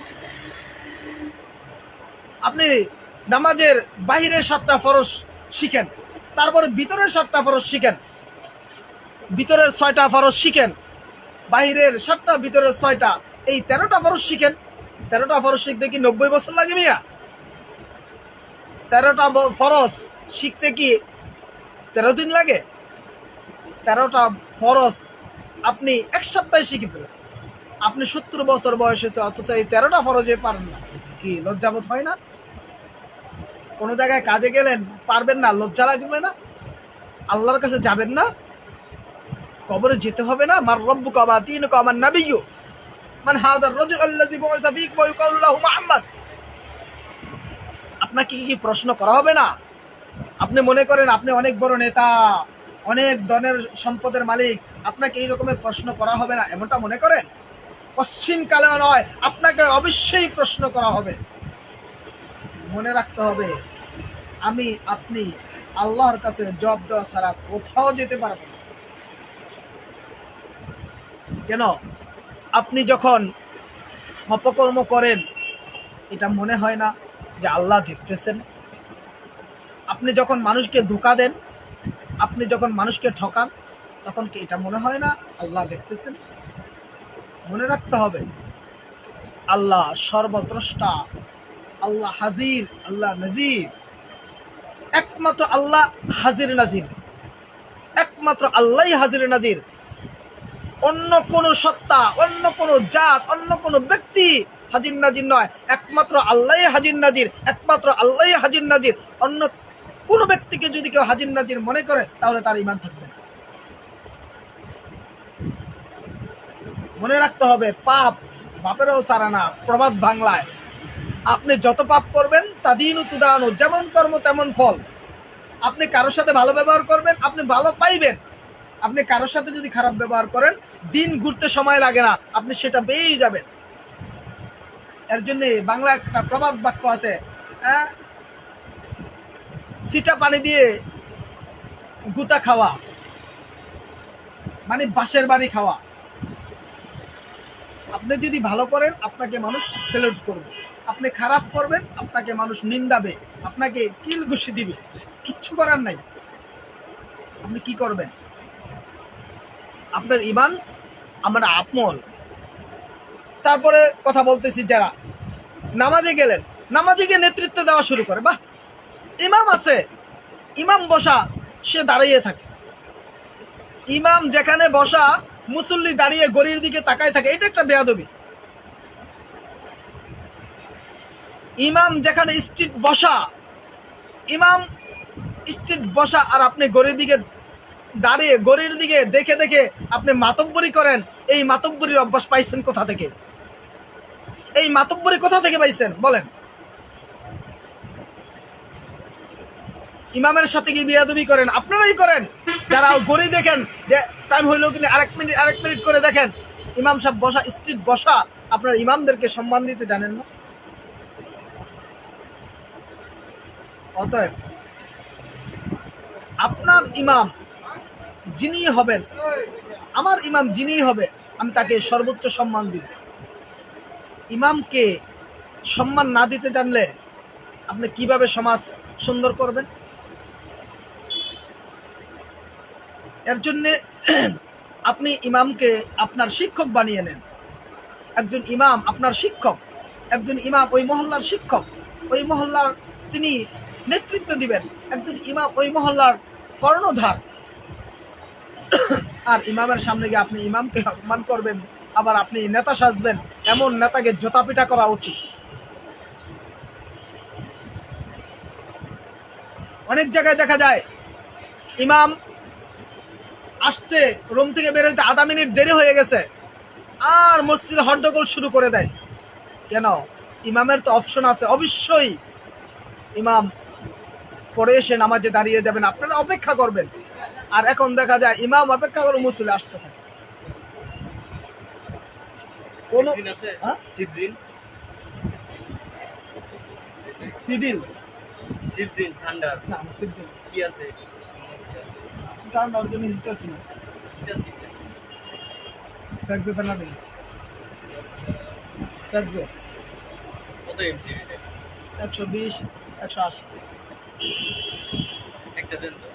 আপনি নামাজের বাহিরের 7টা ফরজ শিখেন, তারপরে ভিতরের 7টা ফরজ শিখেন, ভিতরের 6টা ফরজ শিখেন, বাহিরের 7টা, ভিতরের 6টা, এই 13টা ফরজ শিখেন। 13টা ফরজ শিখতে কি 90 বছর লাগে মিয়া? 13টা ফরজ শিখতে কি 13 দিন লাগে? 13টা ফরজ আপনি এক সপ্তাহে শিখে ফেলেন। আপনি 70 বছর বয়স হয়েছে, অথচ এই 13টা ফরজে পারেন না, কি লজ্জাবোধ হয় না? কোনো জায়গায় কাজে গেলেন, পারবেন না, লজ্জা লাগবে না? আল্লাহর কাছে যাবেন না? কবরে যেতে হবে না? মার রব্বুকা ওয়া দীনুকা ওয়া মান নাবিয়্যু মান হাদার রাজুল আল্লাযী বু'ইসা ফীকুম ওয়া ইউকালু লাহু মুহাম্মদ। আপনাকে কি প্রশ্ন করা হবে না? আপনি মনে করেন আপনি অনেক বড় নেতা, অনেক ধনের সম্পদের মালিক, আপনাকে এই রকমের প্রশ্ন করা হবে না এমনটা মনে করেন? কশ্চিন কালেও নয়, আপনাকে অবশ্যই প্রশ্ন করা হবে। মনে রাখতে হবে, আমি আপনি আল্লাহর কাছে জবাব দেওয়া ছাড়া কোথাও যেতে পারবেন না। কেন? আপনি যখন অপকর্ম করেন, এটা মনে হয় না যে আল্লাহ দেখতেছেন? আপনি যখন মানুষকে ধোঁকা দেন, আপনি যখন মানুষকে ঠকান, তখন কি এটা মনে হয় না আল্লাহ দেখতেছেন? মনে রাখতে হবে, আল্লাহ সর্বদ্রষ্টা, আল্লাহ হাজির, আল্লাহ নাজির। একমাত্র আল্লাহ হাজির নাজির, একমাত্র আল্লাহই হাজির নাজির। অন্য কোন সত্তা, অন্য কোন জাত, অন্য কোন ব্যক্তি হাজির নাজির নয়, একমাত্র আল্লাহই হাজির নাজির, একমাত্র আল্লাহই হাজির নাজির। অন্য কোন ব্যক্তিকে যদি কেউ হাজির নাজির মনে করে, তাহলে তার ঈমান থাকবে না। মনে রাখতে হবে, পাপ বাপেরও সারা না। প্রবাদ বাংলায়, আপনি যত পাপ করবেন তাদিনু তুদানু, যেমন কর্ম তেমন ফল। আপনি কারোর সাথে ভালো ব্যবহার করবেন, আপনি ভালো পাইবেন। আপনি কারোর সাথে যদি খারাপ ব্যবহার করেন, দিন ঘুরতে সময় লাগে না, আপনি সেটা পেয়েই যাবেন। এর জন্য বাংলা একটা প্রবাদ বাক্য আছে, সিটা পানি দিয়ে গুতা খাওয়া, মানে বাঁশের বাড়ি খাওয়া। আপনি যদি ভালো করেন, আপনাকে মানুষ সেলুট করবে। আপনি খারাপ করবেন, আপনাকে মানুষ নিন্দাবে, আপনাকে কিল ঘুষি দিবে। কিচ্ছু করার নাই। আপনি কি করবেন? আপনার ঈমান আমরা আমল। তারপরে কথা বলতেছি, যারা নামাজে গেলেন, নামাজে গিয়ে নেতৃত্ব দেওয়া শুরু করে, বাহ, ইমাম আছে, ইমাম বসা, সে দাঁড়িয়ে থাকে। ইমাম যেখানে বসা, মুসল্লি দাঁড়িয়ে গড়ির দিকে তাকায় থাকে, এটা একটা বেয়াদবি। ইমাম যেখানে স্ট্রিট বসা, ইমাম স্ট্রিট বসা, আর আপনি গড়ির দিকে দাঁড়িয়ে গড়ির দিকে দেখে দেখে আপনি মাতব্বরি করেন। এই মাতব্বরির অভ্যাস পাইছেন কোথা থেকে? এই মাতব্বরি কোথা থেকে পাইছেন বলেন? ইমামের সাথে কি বিয়াদবি করেন? আপনারাই করেন। যারা ঘড়ি দেখেন যে টাইম হইলো কিনা, আরেক মিনিট করে দেখেন। ইমাম সাহেব বসা, স্ট্রিট বসা, আপনার ইমামদেরকে সম্মান দিতে জানেন না? অতএব আপনার ইমাম যিনি হবেন, আমার ইমাম যিনি হবে, আমি তাকে সর্বোচ্চ সম্মান দিব। ইমামকে সম্মান না দিতে জানলে আপনি কিভাবে সমাজ সুন্দর করবেন? এর জন্যে আপনি ইমামকে আপনার শিক্ষক বানিয়ে নেন। একজন ইমাম আপনার শিক্ষক, একজন ইমাম ওই মহল্লার শিক্ষক, ওই মহল্লার তিনি নেতৃত্ব দিবেন। একজন ইমাম ওই মহল্লার কর্ণধার। আর ইমামের সামনে গিয়ে আপনি ইমামকে অপমান করবেন, আবার আপনি নেতা সাজবেন, এমন নেতাকে জোতাপিটা করা উচিত। অনেক জায়গায় দেখা যায় ইমাম আসছে, রুম থেকে বের হইতে আধা মিনিট দেরি হয়ে গেছে, আর মসজিদে হট্টগোল শুরু করে দেয়। কেন? ইমামের তো অপশন আছে, অবশ্যই ইমাম পরে এসে নামাজে দাঁড়িয়ে যাবেন, আপনারা অপেক্ষা করবেন। আর এখন দেখা যায় ইমাম অপেক্ষা করে মুসল্লি আসতে থাকে। কোন সিডিল ঠান্ডা কি আছে? ঠান্ডার জন্য হিস্টার ছিল, ফ্যাক্সো ফেনাডিস, ফ্যাক্সো কত এমজি? 120 180 একটা দেন তো।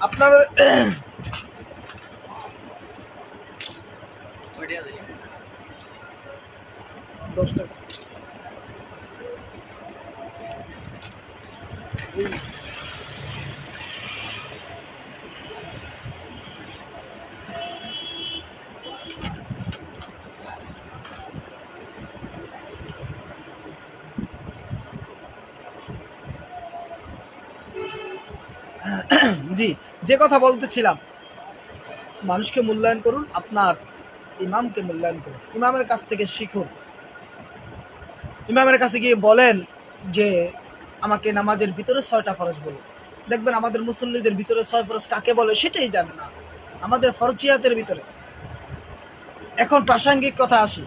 আপনার 10 টাকা জি, যে কথা বলতেছিলাম, মানুষকে মূল্যায়ন করুন, আপনার ইমামকে মূল্যায়ন করুন, ইমামের কাছ থেকে শিখুন। ইমামের কাছে গিয়ে বলেন যে আমাকে নামাজের ভিতরে 6টা ফরজ বলুন। দেখবেন আমাদের মুসল্লিদের ভিতরে 6 ফরজ কাকে বলে সেটাই জানে না, আমাদের ফরজিয়াতের ভিতরে। এখন প্রাসঙ্গিক কথা আসি,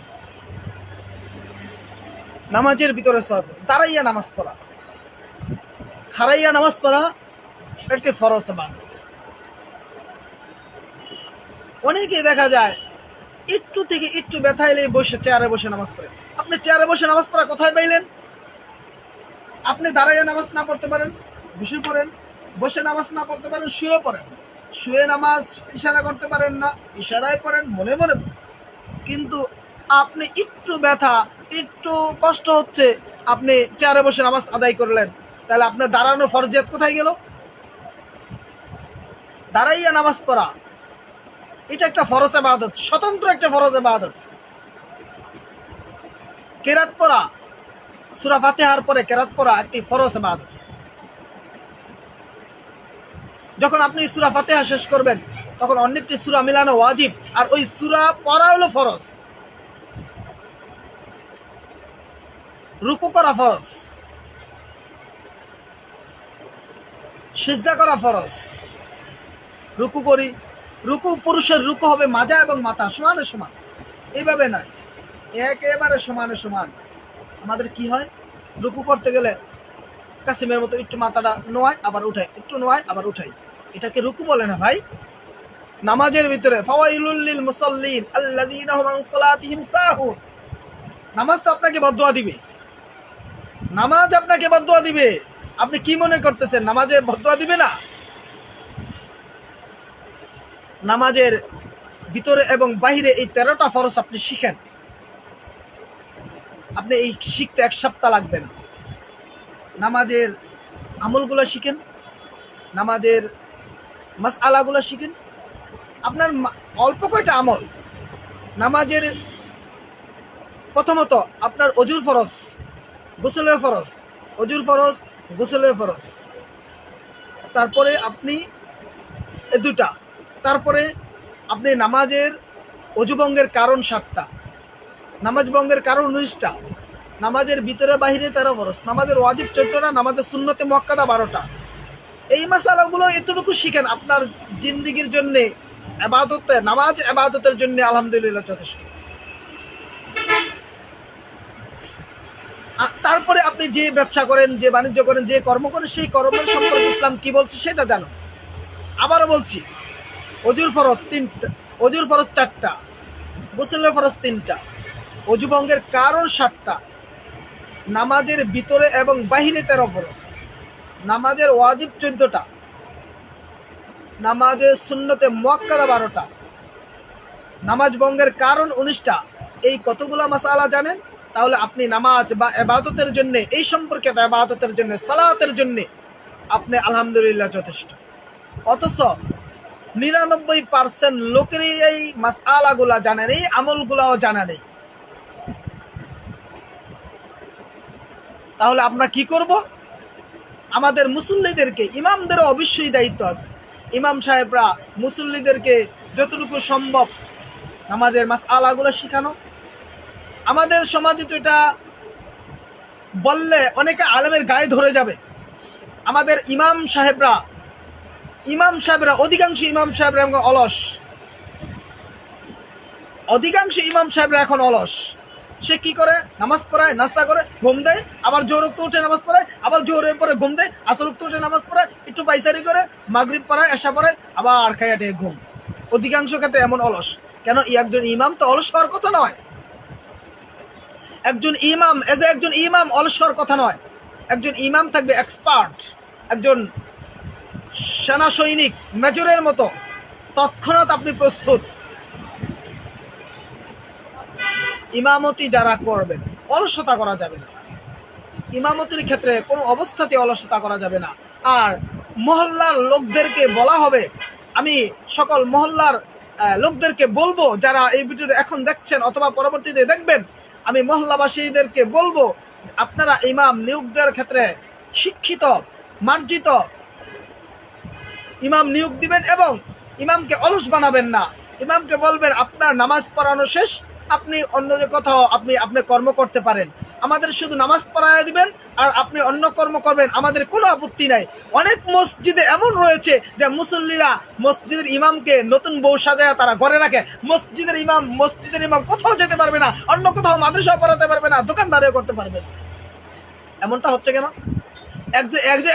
নামাজের ভিতরে 6 ফরজ। দাঁড়াইয়া নামাজ পড়া, খাড়াইয়া নামাজ পড়া একটি ফরজ ইবাদত। অনেকে দেখা যায় একটু থেকে একটু ব্যথা এলে বসে চেয়ারে বসে নামাজ পড়ে। আপনি চেয়ারে বসে নামাজ পড়া কোথায় পাইলেন? আপনি দাঁড়াইয়া নামাজ না পড়তে পারেন, বসে পড়েন। বসে নামাজ না পড়তে পারেন, শুয়ে পড়েন। শুয়ে নামাজ ইশারা করতে পারেন না, ইশারায় পড়েন, মনে মনে পড়েন। কিন্তু আপনি একটু ব্যথা, একটু কষ্ট হচ্ছে, আপনি চেয়ারে বসে নামাজ আদায় করলেন, তাহলে আপনার দাঁড়ানো ফরজিয়াত কোথায় গেল? দাঁড়াইয়া নামাজ পড়া এটা একটা ফরজ ইবাদত, স্বতন্ত্র একটা ফরজ ইবাদত। কেরাত পড়া, সূরা ফাতিহার পরে কেরাত পড়া একটি ফরজ ইবাদত। যখন আপনি সূরা ফাতিহা শেষ করবেন, তখন অনেকটি সূরা মিলানো ওয়াজিব, আর ওই সূরা পড়া হলো ফরজ। রুকু করা ফরজ, সিজদা করা ফরজ। রুকু করি, রুকু পুরুষের রুকু হবে মাজা এবং মাথা সমানে সমান, এইভাবে নয়, একেবারে সমানে সমান। আমাদের কি হয়, রুকু করতে গেলে কাসিমের মতো একটু মাথাটা নোয়ায় আবার উঠায়, একটু নোয়ায় আবার উঠাই, এটাকে রুকু বলে না ভাই। নামাজের ভিতরে ফাওয়াইলুল লিল মুসাল্লিন আল্লাযীনা হুম আন সালাতিহিম সাহুন, নামাজ তো আপনাকে বদদুয়া দিবে, নামাজ আপনাকে বদদুয়া দিবে। আপনি কি মনে করতেছেন নামাজে বদদুয়া দিবে না? নামাজের ভিতরে এবং বাহিরে এই 13টা ফরজ আপনি শিখেন। আপনি এই শিখতে 1 সপ্তাহ লাগবে না। নামাজের আমলগুলো শিখেন, নামাজের মাসআলাগুলো শিখেন। আপনার অল্প কয়টা আমল। নামাজের প্রথমত আপনার অজুর ফরজ, গোসলের ফরজ, অজুর ফরজ, গোসলের ফরজ। তারপরে আপনি দুটা, তারপরে আপনি নামাজের অজুভঙ্গের কারণ 7টা, নামাজ ভঙ্গের কারণ 19টা, নামাজের ভিতরে বাহিরে 13 ফরজ, নামাজের ওয়াজিব 14টা, নামাজের সুন্নতে মুআক্কাদা 12টা। এই মাসালাগুলো এতটুকু শিখেন, আপনার জিন্দিগির জন্য ইবাদতে নামাজ ইবাদতের জন্য আলহামদুলিল্লাহ যথেষ্ট। তারপরে আপনি যে ব্যবসা করেন, যে বাণিজ্য করেন, যে কর্ম করেন, সেই কর্মের সম্পর্কে ইসলাম কি বলছে সেটা জানো। আবারও বলছি, অজুর ফরজ 3টা, অজুর ফরজ 4টা, গোসলের ফরজ 3টা, অজু ভঙ্গের কারণ 7টা, নামাজের ভিতরে এবং বাহিরে 13 ফরজ, নামাজের ওয়াজিব 14টা, নামাজের সুন্নতে মুআক্কাদা 12টা, নামাজ ভঙ্গের কারণ 19টা। এই কতগুলো মাসালা জানেন, তাহলে আপনি নামাজ বা ইবাদতের জন্য, এই সম্পর্কে ইবাদতের জন্য, সালাতের জন্য আপনি আলহামদুলিল্লাহ যথেষ্ট। অথচ 99% লোকেরই এই মাসআলাগুলা জানা নেই, আমলগুলাও জানা নেই। তাহলে আমরা কি করব? আমাদের মুসল্লিদেরকে, ইমামদেরও অবশ্যই দায়িত্ব আছে। ইমাম সাহেবরা মুসল্লিদেরকে যতটুকু সম্ভব নামাজের মাসআলাগুলো শেখানো। আমাদের সমাজে তো এটা বললে অনেকে আলেমের গায়ে ধরে যাবে। আমাদের ইমাম সাহেবরা অধিকাংশ ইমাম সাহেবরা এখন অলস, অধিকাংশ ইমাম সাহেবরা এখন অলস। সে কি করে? নামাজ পড়ায়, নাস্তা করে, ঘুম দেয়, আবার জোহর ওয়াক্তে উঠে নামাজ পড়ায়, আবার জোহরের পরে ঘুম দেয়, আসর ওয়াক্তে উঠে নামাজ পড়ায়, একটু পাইসারি করে, মাগরিব পড়ায়, এশা পড়ায়, আবার খাইয়াটে ঘুম। অধিকাংশ ক্ষেত্রে এমন অলস। কেন? একজন ইমাম তো অলস হওয়ার কথা নয়। একজন ইমাম অলস হওয়ার কথা নয়। একজন ইমাম থাকবে এক্সপার্ট, একজন সেনা সৈনিক, মেজরের মতো, তৎক্ষণাৎ আপনি প্রস্তুত। ইমামতি যারা করবেন, অলসতা করা যাবে না। ইমামতির ক্ষেত্রে কোনো অবস্থাতে অলসতা করা যাবে না। আর মহল্লার লোকদেরকে বলা হবে, আমি সকল মহল্লার লোকদেরকে বলবো, যারা এই ভিডিওটা এখন দেখছেন অথবা পরবর্তীতে দেখবেন, আমি মহল্লাবাসীদেরকে বলবো, আপনারা ইমাম নিয়োগ দেওয়ার ক্ষেত্রে শিক্ষিত, মার্জিত ইমাম নিয়োগ দিবেন এবং ইমামকে অলস বানাবেন না। ইমামকে বলবেন, আপনার নামাজ পড়ানো শেষ, আপনি অন্য যে কোথাও আপনি কর্ম করতে পারেন, আমাদের শুধু নামাজ পড়ায় দিবেন আর আপনি অন্য কর্ম করবেন, আমাদের কোনো আপত্তি নাই। অনেক মসজিদে এমন রয়েছে যে মুসল্লিরা মসজিদের ইমামকে নতুন বউ সাজায় তারা ঘরে রাখে। মসজিদের ইমাম কোথাও যেতে পারবে না, অন্য কোথাও মাদ্রাসা পড়াতে পারবে না, দোকানদারিও করতে পারবে না। এমনটা হচ্ছে কেন?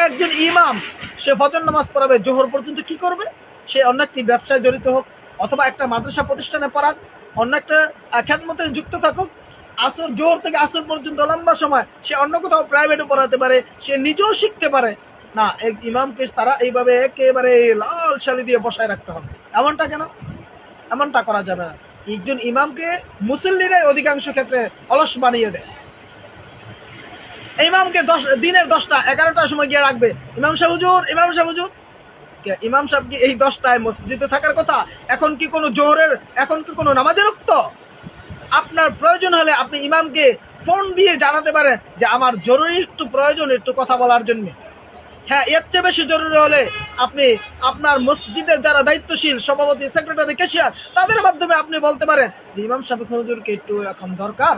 একজন ইমাম সে ফজর নামাজ পড়াবে, জোহর পর্যন্ত কি করবে? সে অন্য একটি ব্যবসায় জড়িত হোক, অথবা একটা মাদ্রাসা প্রতিষ্ঠানে পড়াক, অন্য একটা খেদমতে যুক্ত থাকুক, জোহর থেকে আসর পর্যন্ত লম্বা সময় সে অন্য কোথাও প্রাইভেটে পড়াতে পারে, সে নিজেও শিখতে পারে না। এক ইমামকে তারা এইভাবে একেবারে লাল শাড়ি দিয়ে বসায় রাখতে হবে। এমনটা কেন? এমনটা করা যাবে না। একজন ইমামকে মুসল্লিরাই অধিকাংশ ক্ষেত্রে অলস বানিয়ে দেয়। ইমামকে দিনের 10টা 11টার সময় গিয়ে রাখবে, ইমাম সাহেব হুজুর। ইমাম সাহেব কি এই 10টায় মসজিদে থাকার কথা? এখন কি কোনো নামাজের উক্ত? আপনার প্রয়োজন হলে আপনি ইমামকে ফোন দিয়ে জানাতে পারেন যে আমার জরুরি একটু প্রয়োজন, একটু কথা বলার জন্য। হ্যাঁ, এর চেয়ে বেশি জরুরি হলে আপনি আপনার মসজিদের যারা দায়িত্বশীল, সভাপতি, সেক্রেটারি, ক্যাশিয়ার, তাদের মাধ্যমে আপনি বলতে পারেন যে ইমাম সাহেব হুজুরকে একটু এখন দরকার,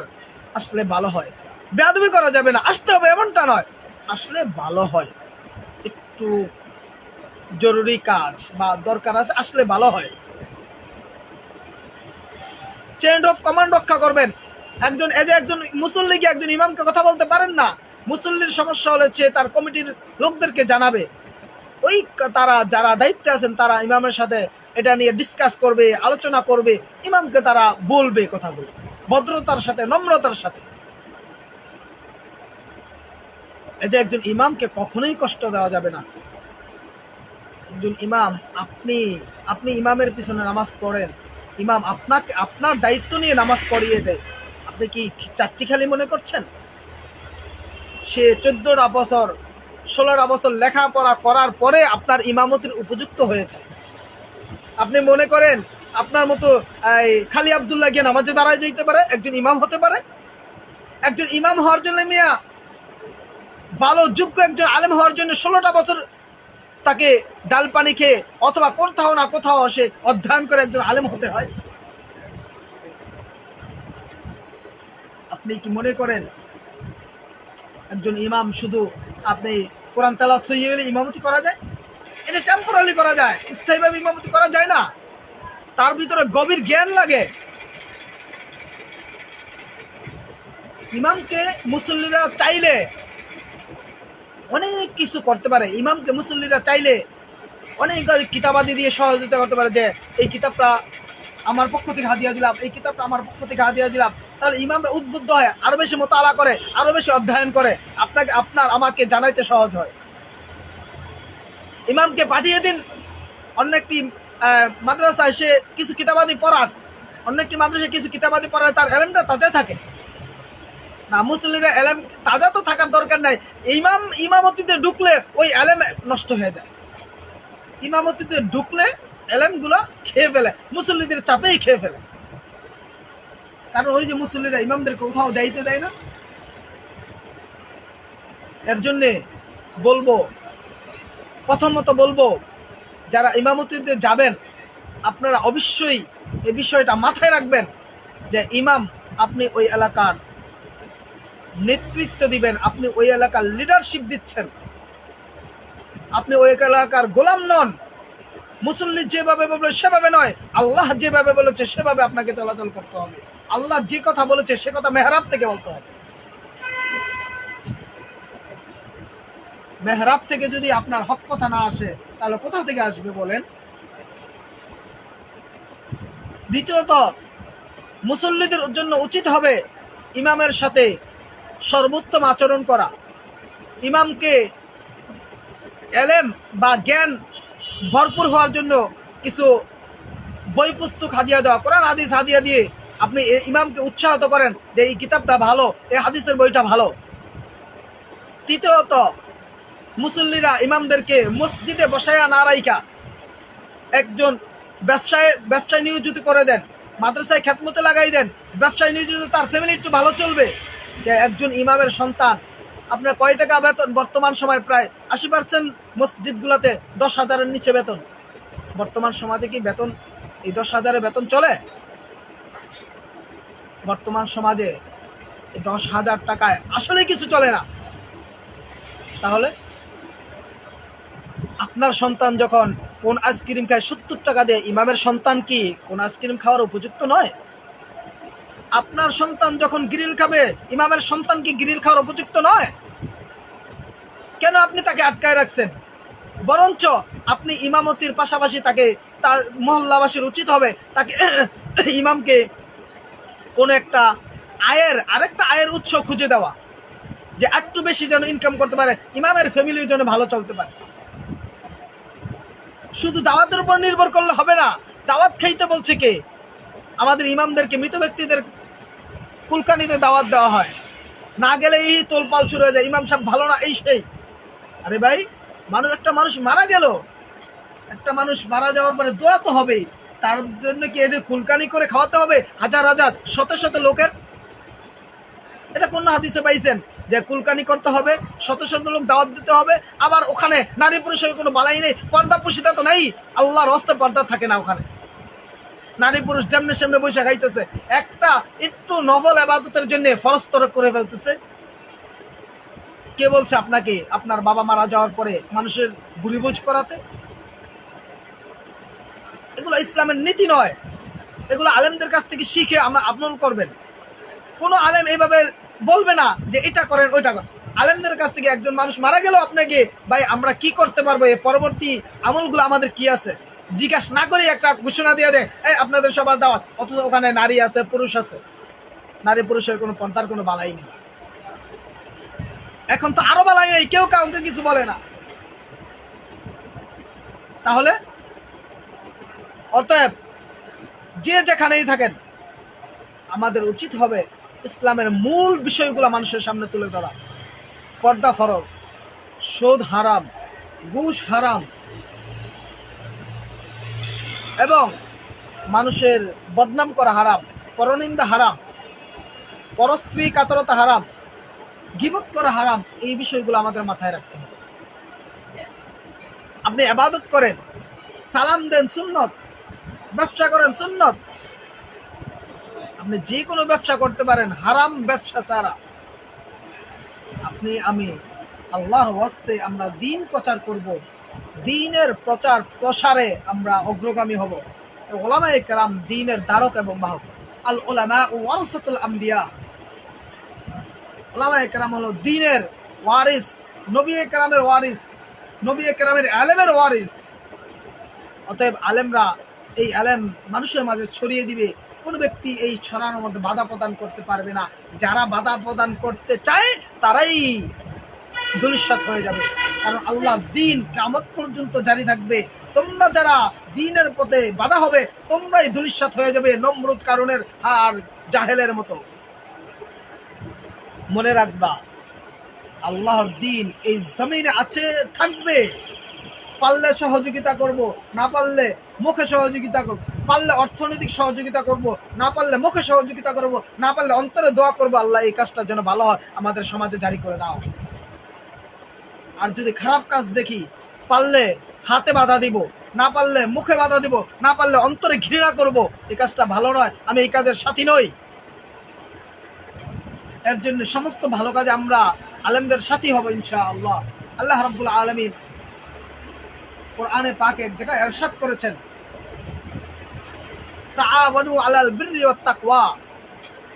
আসলে ভালো হয়। বেয়াদবি করা যাবে না, আসতে হবে এমনটা নয়, আসলে ভালো হয়, একটু জরুরি কাজ বা দরকার আছে, আসলে ভালো হয়। চেইন অফ কমান্ড রক্ষা করবেন। একজন মুসল্লি গিয়ে একজন ইমামকে কথা বলতে পারেন না, মুসল্লির সমস্যা হলে সে তার কমিটির লোকদেরকে জানাবে। ওই তারা যারা দায়িত্বে আছেন তারা ইমামের সাথে এটা নিয়ে ডিসকাস করবে, আলোচনা করবে, ইমামকে তারা বলবে কথাগুলো ভদ্রতার সাথে, নম্রতার সাথে। একজন ইমামকে কখনোই কষ্ট দেওয়া যাবে না। একজন ইমাম, আপনি ইমামের পিছনে নামাজ পড়েন, ইমাম আপনার দায়িত্ব নিয়ে নামাজ পড়িয়ে দেয়, আপনি কি চারটিখালি মনে করছেন? সে 14টা বছর 16টা বছর লেখাপড়া করার পরে আপনার ইমামতির উপযুক্ত হয়েছে। আপনি মনে করেন আপনার মতো খালি আব্দুল্লাহ গিয়ে নামাজে দাঁড়ায় যেতে পারে, একজন ইমাম হতে পারে? একজন ইমাম হওয়ার জন্য ভালো যোগ্য একজন আলেম হওয়ার জন্য 16টা বছর তাকে ডাল পানি খেয়ে অথবা কোথাও না কোথাও সে অধ্যয়ন করে একজন আলেম হতে হয়? আপনি কি মনে করেন একজন ইমাম শুধু আপনি কোরআন তেলাওয়াত সহি হলে ইমামতি করা যায়? এটা টেম্পোরারি করা যায়, স্থায়ীভাবে ইমামতি করা যায় না। তার ভিতরে গভীর জ্ঞান লাগে। ইমামকে মুসল্লিরা চাইলে অনেক কিছু করতে পারে। ইমামকে মুসল্লিরা চাইলে অনেক কিতাবাদি দিয়ে সহযোগিতা করতে পারে, যে এই কিতাবটা আমার পক্ষ থেকে হাদিয়া দিলাম, এই কিতাবটা আমার পক্ষ থেকে হাদিয়া দিলাম। তাহলে ইমামরা উদ্বুদ্ধ হয়, আরো বেশি মোতালা করে, আরো বেশি অধ্যয়ন করে, আপনাকে আমাকে জানাইতে সহজ হয়। ইমামকে পাঠিয়ে দিন অন্য একটি মাদ্রাসায়, সে কিছু কিতাবাদি পড়াক, অন্য একটি মাদ্রাসায় কিছু কিতাবাদি পড়ায়, তার এলেমটা তাজা থাকে না। মুসল্লিরা এলেম তাজা তো থাকার দরকার নাই, ইমামতিতে ঢুকলে ওই এলেম নষ্ট হয়ে যায়। ইমামতিতে ঢুকলে এলেমগুলো খেয়ে ফেলে, মুসল্লিদের চাপেই খেয়ে ফেলে। কারণ ওই যে মুসল্লিরা ইমামদের কোথাও দায়িত্ব দেয় না। এর জন্যে বলবো, প্রথমত বলবো, যারা ইমামতিতে যাবেন আপনারা অবশ্যই এই বিষয়টা মাথায় রাখবেন যে ইমাম আপনি ওই এলাকার নেতৃত্ব দিবেন, আপনি ওই এলাকার লিডারশিপ দিচ্ছেন, আপনি ওই এলাকার গোলাম নন। মুসল্লি যেভাবে বলবে সেভাবে নয়, আল্লাহ যেভাবে বলেছে সেভাবে আপনাকে চলাচল করতে হবে। আল্লাহ যে কথা বলেছে সে কথা মেহরাব থেকে বলতে হবে। মেহরাব থেকে যদি আপনার হক কথা না আসে তাহলে কোথা থেকে আসবে বলেন? দ্বিতীয়ত, মুসল্লিদের জন্য উচিত হবে ইমামের সাথে সর্বোত্তম আচরণ করা। ইমামকে এলেম বা জ্ঞান ভরপুর হওয়ার জন্য কিছু বই পুস্তক হাদিয়া দেওয়া, কোরআন হাদিস হাদিয়া দিয়ে আপনি ইমামকে উৎসাহিত করেন যে এই কিতাবটা ভালো, এই হাদিসের বইটা ভালো। তৃতীয়ত, মুসল্লিরা ইমামদেরকে মসজিদে বসায়া না রাইকা একজন ব্যবসায় নিয়োজিত করে দেন, মাদ্রাসায় খেদমতে লাগাই দেন, ব্যবসায় নিয়োজিত, তার ফ্যামিলি একটু ভালো চলবে। যে একজন ইমামের সন্তান আপনার কয় টাকা বেতন? বর্তমান সময় প্রায় 80% মসজিদগুলোতে 10,000-এর নিচে বেতন। বর্তমান সমাজে কি বেতন এই 10,000-এর বেতন চলে? বর্তমান সমাজে 10,000 টাকায় আসলে কিছু চলে না। তাহলে আপনার সন্তান যখন কোন আইসক্রিম খায় 70 টাকা দিয়ে, ইমামের সন্তান কি কোন আইসক্রিম খাওয়ার উপযুক্ত নয়? আপনার সন্তান যখন গ্রিল খাবে, ইমামের সন্তান কি গ্রিল খাওয়ার উপযুক্ত নয়? কেন আপনি তাকে আটকায় রাখছেন? বরঞ্চ আপনি ইমামতির পাশাপাশি তাকে, তার মহল্লাবাসীর উচিত হবে তাকে ইমামকে কোন একটা আরেকটা আয়ের উৎস খুঁজে দেওয়া, যে একটু বেশি যেন ইনকাম করতে পারে, ইমামের ফ্যামিলি যেন ভালো চলতে পারে। শুধু দাওয়াতের উপর নির্ভর করলে হবে না। দাওয়াত খাইতে বলছে কে? আমাদের ইমামদেরকে মৃত ব্যক্তিদের কুলকানিতে দাওয়াত দেওয়া হয়, না গেলে এই তোলপাল শুরু হয়ে যায়, ইমাম সাহেব ভালো না, এই সেই। আরে ভাই, একটা মানুষ মারা গেল, একটা মানুষ মারা যাওয়ার পরে দোয়া তো হবেই, তার জন্য কি এটা কুলকানি করে খাওয়াতে হবে হাজার হাজার শত শত লোকের? এটা কোন হাদিসে পাইছেন যে কুলকানি করতে হবে, শত শত লোক দাওয়াত দিতে হবে? আবার ওখানে নারী পুরুষের কোনো বালাই নেই, পর্দা পুষিতা তো নাই, আল্লাহর হস্তে পর্দা থাকে না ওখানে। নারী পুরুষ যেমনে সেমনে বৈশা খাইতেছে, একটা একটু নফল ইবাদতের জন্য ফরজ তরক করে ফেলতেছে। কে বলছে আপনাকে আপনার বাবা মারা যাওয়ার পরে মানুষের বুড়িবোঝ করাতে? এগুলো ইসলামের নীতি নয়, এগুলো আলেমদের কাছ থেকে শিখে আমল করবেন। কোনো আলেম এইভাবে বলবে না যে এটা করেন ওইটা করেন। আলেমদের কাছ থেকে একজন মানুষ মারা গেল, আপনাকে ভাই আমরা কি করতে পারবো, এই পরবর্তী আমলগুলো আমাদের কি আছে জিজ্ঞাসা না করে একটা ঘোষণা দিয়ে দেয়, এই আপনাদের সবার দাওয়াত, অথচ ওখানে নারী আছে, পুরুষ আছে, নারী পুরুষের কোনো পন্থার কোনো বালাই নেই। এখন তো আরো বালাই নেই, কেউ কাউকে কিছু বলে না। তাহলে অতএব যে যেখানেই থাকেন আমাদের উচিত হবে ইসলামের মূল বিষয়গুলো মানুষের সামনে তুলে ধরা। পর্দা ফরজ, সুদ হারাম, ঘুষ হারাম, এবং মানুষের বদনাম করা হারাম, পরনিন্দা হারাম, পরস্ত্রী কাতরতা হারাম, গীবত করা হারাম। এই বিষয়গুলো আমাদের মাথায় রাখতে হবে। আপনি ইবাদত করেন, সালাম দেন সুন্নত, ব্যবসা করেন সুন্নত। আপনি যে কোনো ব্যবসা করতে পারেন হারাম ব্যবসা ছাড়া। আপনি আমি আল্লাহর ওয়াস্তে আমরা দিন প্রচার করব, দিনের প্রচার প্রসারে আমরা অগ্রগামী হব। উলামায়ে কেরাম দিনের ধারক এবং বাহক। আল উলামা ওয়ারাসাতুল আম্বিয়া। উলামায়ে কেরাম হলো দিনের ওয়ারিস, নবী কেরামের ওয়ারিস, নবী কেরামের আলেমের ওয়ারিস। অতএব আলেমরা এই আলেম মানুষের মাঝে ছড়িয়ে দিবে। কোন ব্যক্তি এই ছড়ানোর মধ্যে বাধা প্রদান করতে পারবে না। যারা বাধা প্রদান করতে চায় তারাই ধূলিসাৎ হয়ে যাবে। কারণ আল্লাহর দ্বীন কিয়ামত পর্যন্ত জারি থাকবে। তোমরা যারা দ্বীনের পথে বাধা হবে তোমরাই ধূলিসাৎ হয়ে যাবে, নমরুদ কারুনের আর জাহেলের মতো। মনে রাখবা আল্লাহর দ্বীন এই জমিনে আছে, থাকবে। পারলে সহযোগিতা করব, না পারলে মুখে সহযোগিতা করব। পারলে অর্থনৈতিক সহযোগিতা করব, না পারলে মুখে সহযোগিতা করব, না পারলে অন্তরে দোয়া করব, আল্লাহ এই কাজটা যেন ভালো হয়, আমাদের সমাজে জারি করে দাও। আর যদি খারাপ কাজ দেখি, পারলে হাতে বাধা দিব, না পারলে মুখে বাধা দিব, না পারলে অন্তরে ঘৃণা করব, এই কাজটা ভালো নয়, আমি এই কাজের সাথী নই। এর জন্য সমস্ত ভালো কাজে আমরা আলেমদের সাথী হব ইনশাআল্লাহ। আল্লাহ রাব্বুল আলামিন কোরআনে পাকে এক জায়গায় ইরশাদ করেছেন, তাআওয়ানু আলাল বিররি ওয়াত তাকওয়া,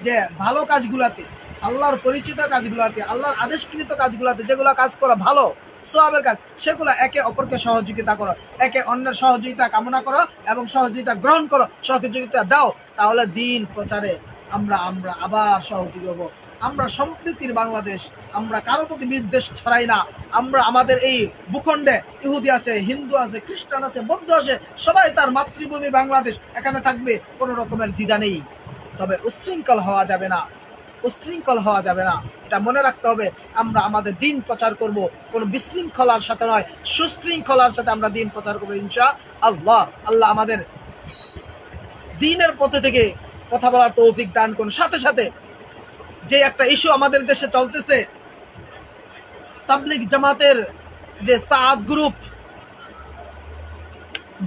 যে ভালো কাজগুলাতে, আল্লাহর পরিচিত কাজগুলাতে, আল্লাহর আদেশকৃত কাজগুলাতে যেগুলো কাজ করা ভালো সওয়াবের কাজ, সেগুলো একে অপরকে সহযোগিতা করো, একে অন্যের সহযোগিতা কামনা করো এবং সহযোগিতা গ্রহণ করো, সহযোগিতা দাও। তাহলে দিন প্রচারে আমরা আবার সহযোগী হব। আমরা সম্প্রীতির বাংলাদেশ, আমরা কারো প্রতি বিদ্বেষ ছড়াই না। আমরা আমাদের এই ভূখণ্ডে ইহুদি আছে, হিন্দু আছে, খ্রিস্টান আছে, বৌদ্ধ আছে, সবাই তার মাতৃভূমি বাংলাদেশ, এখানে থাকবে, কোনো রকমের দ্বিধা নেই। তবে উচ্ছৃঙ্খল হওয়া যাবে না, উচ্ছৃঙ্খল হওয়া যাবে না, এটা মনে রাখতে হবে। আমরা আমাদের দিন প্রচার করব, কোনো বিশৃঙ্খলার সাথে নয়, সুশৃঙ্খলার সাথে আমরা দিন প্রচার করবো ইনশাআল্লাহ। আল্লাহ আমাদের দিনের পথে থেকে কথা বলার তৌফিক দান করুন। সাথে সাথে যে একটা ইস্যু আমাদের দেশে চলতেছে, তাবলিগ জামাতের যে সাদ গ্রুপ,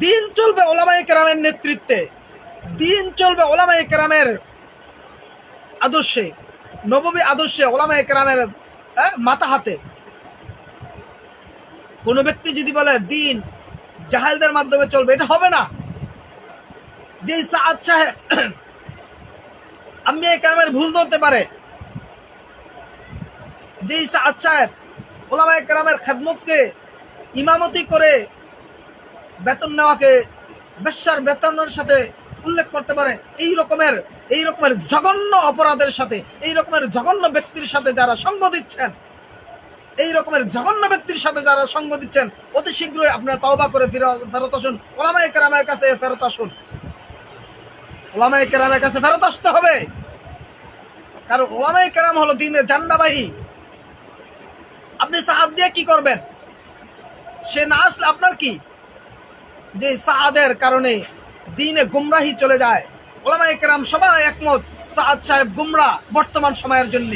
দিন চলবে উলামায়ে কেরামের নেতৃত্বে, দিন চলবে উলামায়ে কেরামের আদর্শে, নববী আদর্শে, উলামায়ে কেরামের মাথা হাতে। কোন ব্যক্তি যদি বলে দিন জাহেলদের মাধ্যমে চলবে, এটা হবে না। যে সাদ সাহেব আম্বিয়া কেরামের ভুল ধরতে পারে, যে সাদ সাহেব উলামায়ে কেরামের খেদমতকে ইমামতি করে বেতন নেওয়াকে বেশ্যার বেতনের সাথে উল্লেখ করতে পারে, এই রকমের জঘন্য অপরাধের সাথে, এই রকমের জঘন্য ব্যক্তির সাথে যারা সঙ্গ দিচ্ছেন, এই রকমের জঘন্য ব্যক্তির সাথে যারা সঙ্গ দিচ্ছেন, অতি শীঘ্রই আপনারা তওবা করে ফেরত আসুন, উলামায়ে কেরামের কাছে ফেরত আসুন। উলামায়ে কেরামের কাছে ফেরত আসতে হবে, কারণ উলামায়ে কেরাম হলো দ্বীনের ঝান্ডাবাহী। আপনি সাদ দিয়ে কি করবেন? সে না আসলে আপনার কি? যে সাদের কারণে দ্বীনে গুমরাহি চলে যায়। উলামায়ে কেরাম সবাই একমত, সাদ সাহেব গুমরা বর্তমান সময়ের জন্য।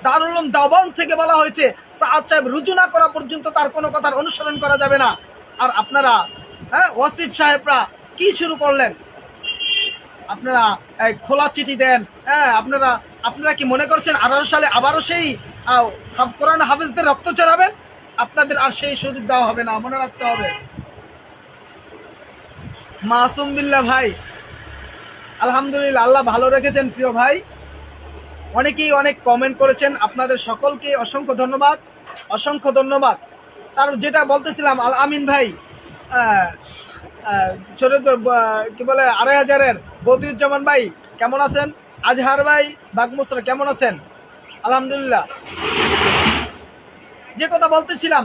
দারুল উলুম দেওবন্দ থেকে বলা হয়েছে সাদ সাহেব রুজু না করা পর্যন্ত তার কোনো কথার অনুসরণ করা যাবে না। আর আপনারা ওয়াসিফ সাহেবরা কি শুরু করলেন? আপনারা খোলা চিঠি দেন। আপনারা কি মনে করছেন 18 সালে আবারও সেই কোরআন হাফেজদের রক্ত চড়াবেন? আপনাদের আর সেই সুযোগ দেওয়া হবে না, মনে রাখতে হবে। মাসুম বিল্লাহ ভাই, আলহামদুলিল্লাহ, আল্লাহ ভালো রেখেছেন প্রিয় ভাই। অনেকেই অনেক কমেন্ট করেছেন, আপনাদের সকলকে অসংখ্য ধন্যবাদ, অসংখ্য ধন্যবাদ। তার যেটা বলতেছিলাম, আল আমিন ভাই, কি বলে 2500-এর বদিউজ্জামান ভাই কেমন আছেন? আজহার ভাই বাগমুসরা কেমন আছেন? আলহামদুলিল্লাহ। যে কথা বলতেছিলাম,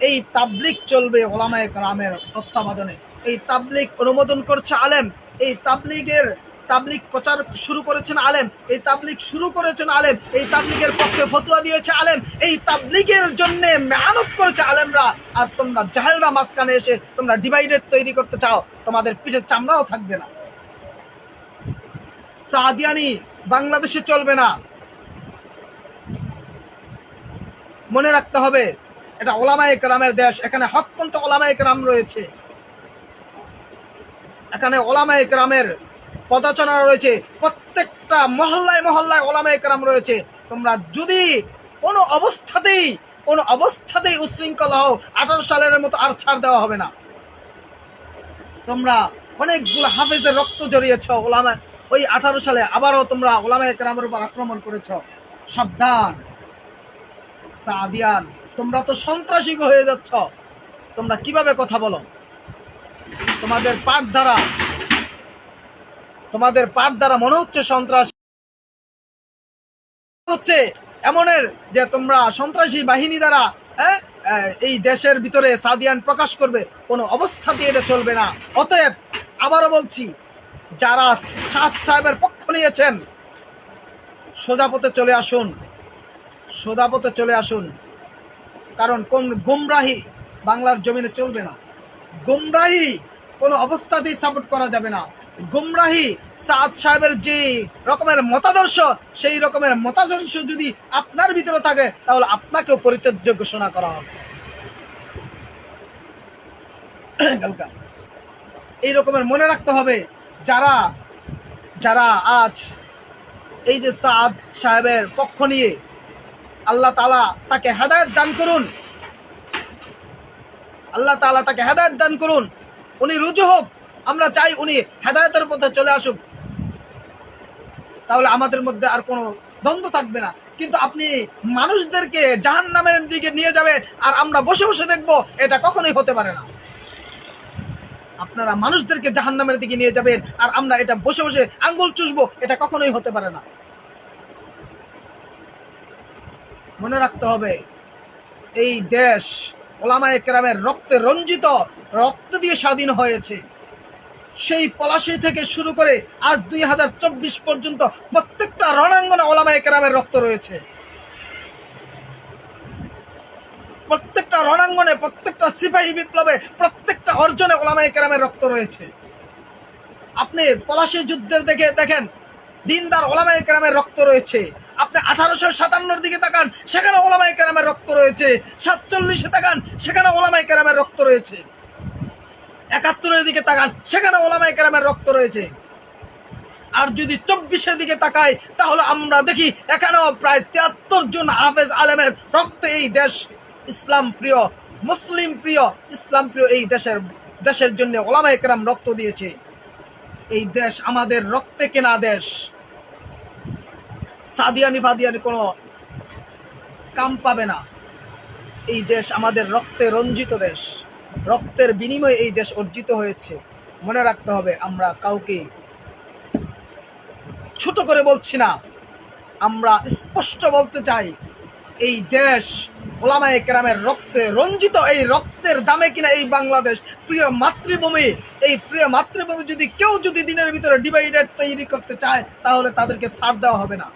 এই তাবলিগ চলবে উলামায়ে কেরামের তত্ত্বাবধানে। এই তাবলিগ অনুমোদন করছে আলেম, এই তাবলিগ প্রচার শুরু করেছেন আলেম, এই তাবলিগ শুরু করেছেন আলেম, এই তাবলিগের পক্ষে ফতোয়া দিয়েছে আলেম, এই তাবলিগের জন্য মেহনত করেছে আলেমরা। আর তোমরা জাহেলরা মাঝখানে এসে তোমরা ডিভাইডেড তৈরি করতে চাও, তোমাদের পিঠে চামড়াও থাকবে না। সাদিয়ানি বাংলাদেশে চলবে না, মনে রাখতে হবে। এটা ওলামায়ে কেরামের দেশ। এখানে হকপন্থী ওলামায়ে কেরাম রয়েছে, এখানে ওলামায়ে কেরামের পদচারণা রয়েছে, প্রত্যেকটা মহল্লায় মহল্লায় ওলামায়ে কেরাম রয়েছে। তোমরা যদি কোনো অবস্থাতেই উশৃঙ্খলা হও, 18 সালের মতো আর ছাড় দেওয়া হবে না। তোমরা অনেকগুলো হাফেজের রক্ত জড়িয়েছ ওলামা, ওই 18 সালে আবারও তোমরা ওলামায়ে কেরামের উপর আক্রমণ করেছ। সাবধান সাদিয়ান, তোমরা তো সন্ত্রাসী হয়ে যাচ্ছ। তোমরা কিভাবে কথা বলো? তোমাদের পাঠ দ্বারা মনে হচ্ছে সন্ত্রাস হচ্ছে এমনের যে তোমরা সন্ত্রাসী বাহিনী দ্বারা এই দেশের ভিতরে সাদিয়ান প্রকাশ করবে। কোনো অবস্থাতেই এটা চলবে না। অতএব আবারও বলছি, যারা সাদ সাহেবের পক্ষ নিয়েছেন সোজা পথে চলে আসুন, কারণ কোন গুমরাহি বাংলার জমিনে চলবে না। গুমরাহি কোনো অবস্থাতেই সাপোর্ট করা যাবে না। গুমরাহি সাদ সাহেবের যে রকমের মতাদর্শ, সেই রকমের মতাদর্শ যদি আপনার ভিতরে থাকে, তাহলে আপনাকেও পরিত্যাজ্য ঘোষণা করা হবে। এই রকমের মনে রাখতে হবে, যারা আজ এই যে সাদ সাহেবের পক্ষ নিয়ে, আল্লাহ তাআলা তাকে হেদায়েত দান করুন, আল্লাহ তাআলা তাকে হেদায়েত দান করুন, উনি রুজু হোক। আমরা চাই উনি হেদায়েতের পথে চলে আসুক, তাহলে আমাদের মধ্যে আর কোনো দ্বন্দ্ব থাকবে না। কিন্তু আপনি মানুষদেরকে জাহান্নামের দিকে নিয়ে যাবেন আর আমরা বসে বসে দেখবো, এটা কখনোই হতে পারে না। আপনারা মানুষদেরকে জাহান্নামের দিকে নিয়ে যাবেন আর আমরা এটা বসে বসে আঙ্গুল চুষবো, এটা কখনোই হতে পারে না। মনে রাখতে হবে, এই দেশ ওলামায়ে কেরামের রক্তে রঞ্জিত, রক্ত দিয়ে স্বাধীন হয়েছে। সেই পলাশী থেকে শুরু করে আজ 2024 পর্যন্ত প্রত্যেকটা রণাঙ্গনে ওলামায়ে কেরামের রক্ত রয়েছে। প্রত্যেকটা রণাঙ্গনে, প্রত্যেকটা সিপাহী বিপ্লবে, প্রত্যেকটা অর্জনে ওলামায়ে কেরামের রক্ত রয়েছে। আপনি পলাশী যুদ্ধের দেখেন, দিনদার ওলামায়ে কেরামের রক্ত রয়েছে। আপনি 1857 দিকে তাকান, সেখানে ওলামায়ে কেরামের রক্ত রয়েছে। 47 তাকান, সেখানে ওলামায়ে কেরামের রক্ত রয়েছে। 71 দিকে তাকান, সেখানে ওলামায়ে কেরামের রক্ত রয়েছে। আর যদি 24 দিকে তাকাই, তাহলে আমরা দেখি এখানেও প্রায় 73 জন হাফেজ আলেমের রক্তে এই দেশ ইসলাম প্রিয়, মুসলিম প্রিয়, ইসলাম প্রিয় এই দেশের জন্য ওলামায়ে কেরাম রক্ত দিয়েছে। এই দেশ আমাদের রক্তে কেনা দেশ। সাদিয়ানি ফাদিয়ানি কোনো কাম পাবে না। এই দেশ আমাদের রক্তে রঞ্জিত দেশ, রক্তের বিনিময়ে এই দেশ অর্জিত হয়েছে। মনে রাখতে হবে, আমরা কাউকে ছোট করে বলছি না, আমরা স্পষ্ট বলতে চাই, এই দেশ ওলামায়ে কেরামের রক্তে রঞ্জিত। এই রক্তের দামে কিনা এই বাংলাদেশ প্রিয় মাতৃভূমি। এই প্রিয় মাতৃভূমি যদি দিনের ভিতরে ডিভাইডেড তৈরি করতে চায়, তাহলে তাদেরকে ছাড় দেওয়া হবে না।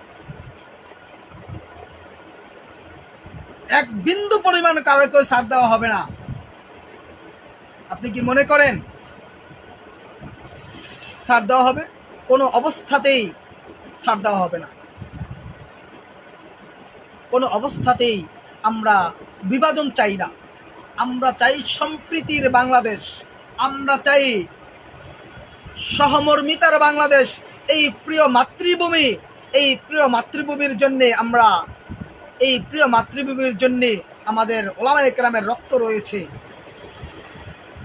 এক বিন্দু পরিমাণ কারোকে ছাড় দেওয়া হবে না। আপনি কি মনে করেন ছাড় দেওয়া হবে? কোনো অবস্থাতেই ছাড় দেওয়া হবে না। কোনো অবস্থাতেই আমরা বিভাজন চাই না। আমরা চাই সম্প্রীতির বাংলাদেশ, আমরা চাই সহমর্মিতার বাংলাদেশ। এই প্রিয় মাতৃভূমির জন্যে আমাদের ওলামায়ে কেরামের রক্ত রয়েছে।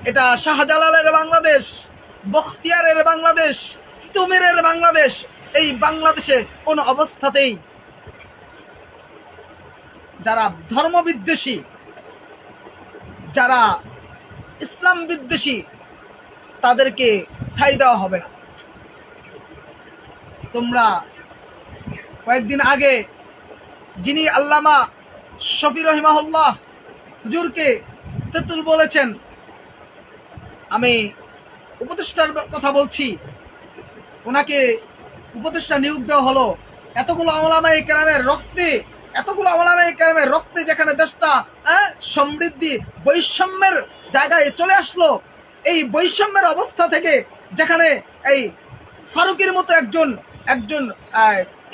এটা শাহজালালের বাংলাদেশ, বখতিয়ারের বাংলাদেশ, তুমিরের বাংলাদেশ। এই বাংলাদেশে কোনো অবস্থাতেই যারা ধর্মবিদ্বেষী, যারা ইসলাম বিদ্বেষী, তাদেরকে ঠাঁই দেওয়া হবে না। তোমরা কয়েকদিন আগে যিনি আল্লামা শফি রহিমাহুল্লাহ হুজুরকে তেঁতুল বলেছেন, আমি উপদেষ্টার কথা বলছি, ওনাকে উপদেষ্টা নিয়োগ দেওয়া হলো এতগুলো ওলামায়ে কেরামের রক্তে যেখানে দেশটা সমৃদ্ধি বৈষম্যের জায়গায় চলে আসলো। এই বৈষম্যের অবস্থা থেকে যেখানে এই ফারুকের মতো একজন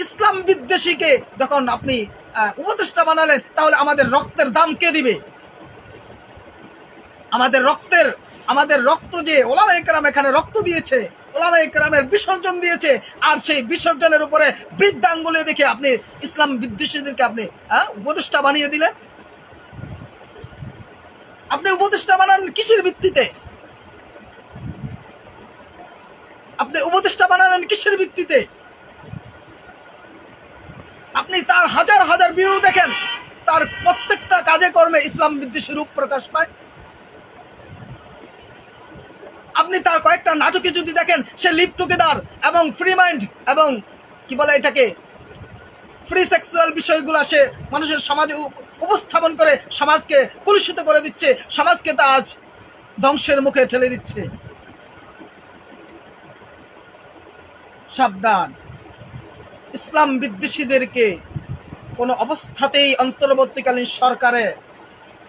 ইসলাম বিদ্বেষীকে যখন আপনি উপদেষ্টা বানালেন, তাহলে আমাদের রক্তের দাম কে দিবে? আমাদের রক্ত যে ওলামায়ে কেরাম এখানে রক্ত দিয়েছে, ওলামায়ে কেরামের বিসর্জন দিয়েছে, আর সেই বিসর্জনের উপরে বৃদ্ধাঙ্গুলি দেখে আপনি ইসলাম বিদ্বেষীদেরকে আপনি উপদেষ্টা বানিয়ে দিলেন। আপনি উপদেষ্টা বানান কিসের ভিত্তিতে? আপনি উপদেষ্টা বানালেন কিসের ভিত্তিতে? আপনি তার হাজার হাজার ভিডিও দেখেন, তার প্রত্যেকটা কাজে কর্মে ইসলাম বিদ্বেষী রূপ প্রকাশ পায়। আপনি তার কয়েকটা নাটকে যদি দেখেন, সে লিভ টুগেদার এবং ফ্রি মাইন্ড এবং কি বলে এটাকে ফ্রি সেক্সুয়াল বিষয়গুলো সে মানুষের সমাজে উপস্থাপন করে সমাজকে কলুষিত করে দিচ্ছে, সমাজকে তা আজ ধ্বংসের মুখে ঠেলে দিচ্ছে। সাবধান, ইসলাম বিদ্বেষীদেরকে কোনো অবস্থাতেই অন্তর্বর্তীকালীন সরকারে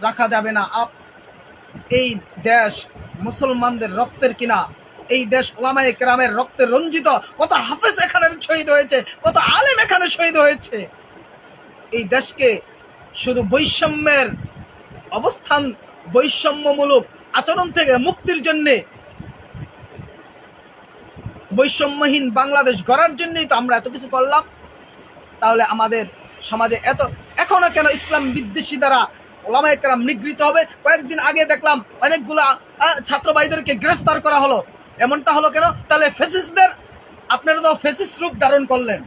রাখা যাবে না। এই দেশ মুসলমানদের রক্তের কিনা, এই দেশ ওলামায়ে কেরামের রক্তে রঞ্জিত। কত হাফেজ এখানে শহীদ হয়েছে, কত আলেম এখানে শহীদ হয়েছে। এই দেশকে শুধু বৈষম্যের অবস্থান, বৈষম্যমূলক আচরণ থেকে মুক্তির জন্যে, বৈষম্যহীন বাংলাদেশ গড়ার জন্যই তো আমরা এত কিছু করলাম। তাহলে আমাদের সমাজে এখনো কেন ইসলাম বিদ্বেষী দ্বারা ওলামায়ে কেরাম নিগৃহীত হবে? কয়েকদিন আগে দেখলাম অনেকগুলা ছাত্র ভাইদেরকে গ্রেফতার করা হলো। এমনটা হলো কেন? তাহলে ফ্যাসিস্টদের আপনারা তো ফ্যাসিস্ট রূপ ধারণ করলেন।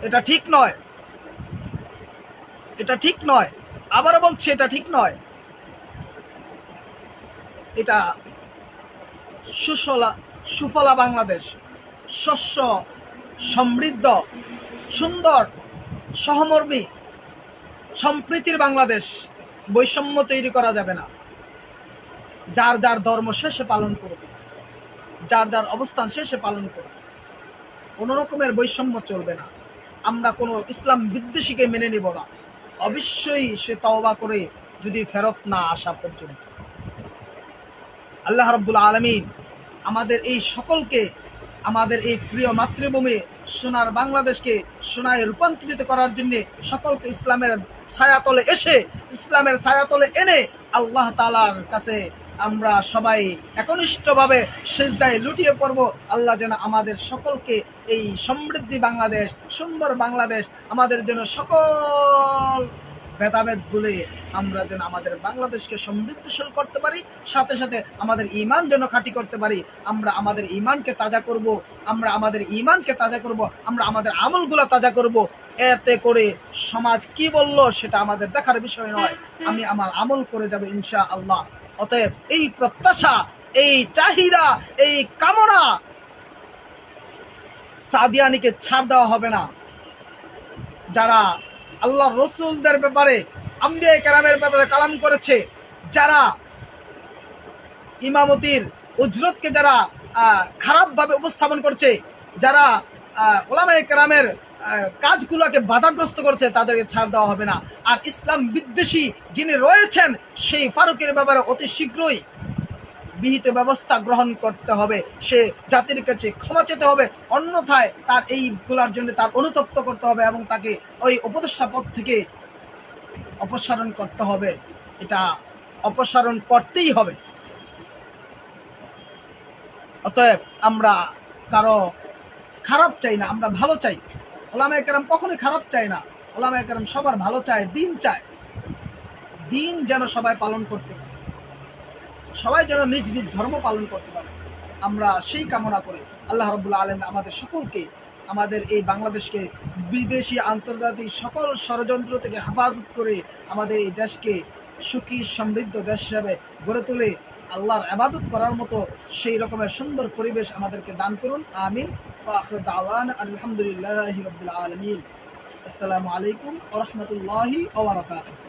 এটা ঠিক নয়, এটা ঠিক নয়। আবারও বলছি, এটা ঠিক নয়। এটা সুফলা বাংলাদেশ, শস্য সমৃদ্ধ, সুন্দর, সহমর্মী, সম্প্রীতির বাংলাদেশ। বৈষম্য তৈরি করা যাবে না। যার যার ধর্ম শেষে পালন করবে, যার যার অবস্থান শেষে পালন করবে, কোনো রকমের বৈষম্য চলবে না। আমরা কোনো ইসলাম বিদ্বেষীকে মেনে নিব না, অবশ্যই সে তওবা করে যদি ফেরত না আসা পর্যন্ত। আল্লাহ রাব্বুল আলামিন আমাদের এই সকলকে, আমাদের এই প্রিয় মাতৃভূমি সোনার বাংলাদেশকে সোনায় রূপান্তরিত করার জন্য সকলকে ইসলামের ছায়াতলে ইসলামের ছায়াতলে এনে আল্লাহ তাআলার কাছে আমরা সবাই একনিষ্ঠভাবে সিজদায় লুটিয়ে পড়ব। আল্লাহ যেন আমাদের সকলকে এই সমৃদ্ধি বাংলাদেশ, সুন্দর বাংলাদেশ, আমাদের যেন সকল ভেদাভেদ ভুলে আমরা যেন আমাদের বাংলাদেশকে সমৃদ্ধশীল করতে পারি, সাথে সাথে আমাদের ঈমান যেন খাঁটি করতে পারি। আমরা আমাদের ঈমানকে তাজা করব, আমরা আমাদের আমাদের আমলগুলো তাজা করব। এতে করে সমাজ কি বলল সেটা আমাদের দেখার বিষয় নয়, আমি আমার আমল করে যাব ইনশাআল্লাহ। অতএব এই প্রত্যাশা, এই চাহিদা, এই কামনা সাদিয়ানিকে ছাড় দেওয়া হবে না। যারা আল্লাহ রসুলদের ব্যাপারে, আম্বিয়া কেরামের ব্যাপারে কালাম করেছে, যারা ইমামতির উজরতকে যারা খারাপভাবে উপস্থাপন করছে, যারা ওলামায়ে কেরামের কাজগুলোকে বাধাগ্রস্ত করছে, তাদেরকে ছাড় দেওয়া হবে না। আর ইসলাম বিদ্বেষী যিনি রয়েছেন সেই ফারুকের ব্যাপারে অতি শীঘ্রই বিহিত ব্যবস্থা গ্রহণ করতে হবে। সে জাতির কাছে ক্ষমা চেতে হবে, অন্যথায় তার এইগুলার জন্য তার অনুতপ্ত করতে হবে এবং তাকে ওই উপদেষ্টা পদ থেকে অপসারণ করতে হবে। এটা অপসারণ করতেই হবে। অতএব আমরা কারো খারাপ চাই না, আমরা ভালো চাই। ওলামায়ে কেরাম কখনোই খারাপ চায় না, ওলামায়ে কেরাম সবার ভালো চায়, দিন চায়। দিন যেন সবাই পালন করতে পারে, সবাই যেন নিজ নিজ ধর্ম পালন করতে পারে, আমরা সেই কামনা করি। আল্লাহ রাব্বুল আলামিন আমাদের সকলকে, আমাদের এই বাংলাদেশকে বিদেশি আন্তর্জাতিক সকল ষড়যন্ত্র থেকে হেফাজত করে আমাদের এই দেশকে সুখী সমৃদ্ধ দেশ হিসাবে গড়ে তুলে আল্লাহর ইবাদত করার মতো সেই রকমের সুন্দর পরিবেশ আমাদেরকে দান করুন। আমিন। ওয়া আখিরু দাওয়ানা আলহামদুলিল্লাহি রাব্বিল আলামিন। আসসালামু আলাইকুম ওয়া রাহমাতুল্লাহি ওয়া বারাকাতুহু।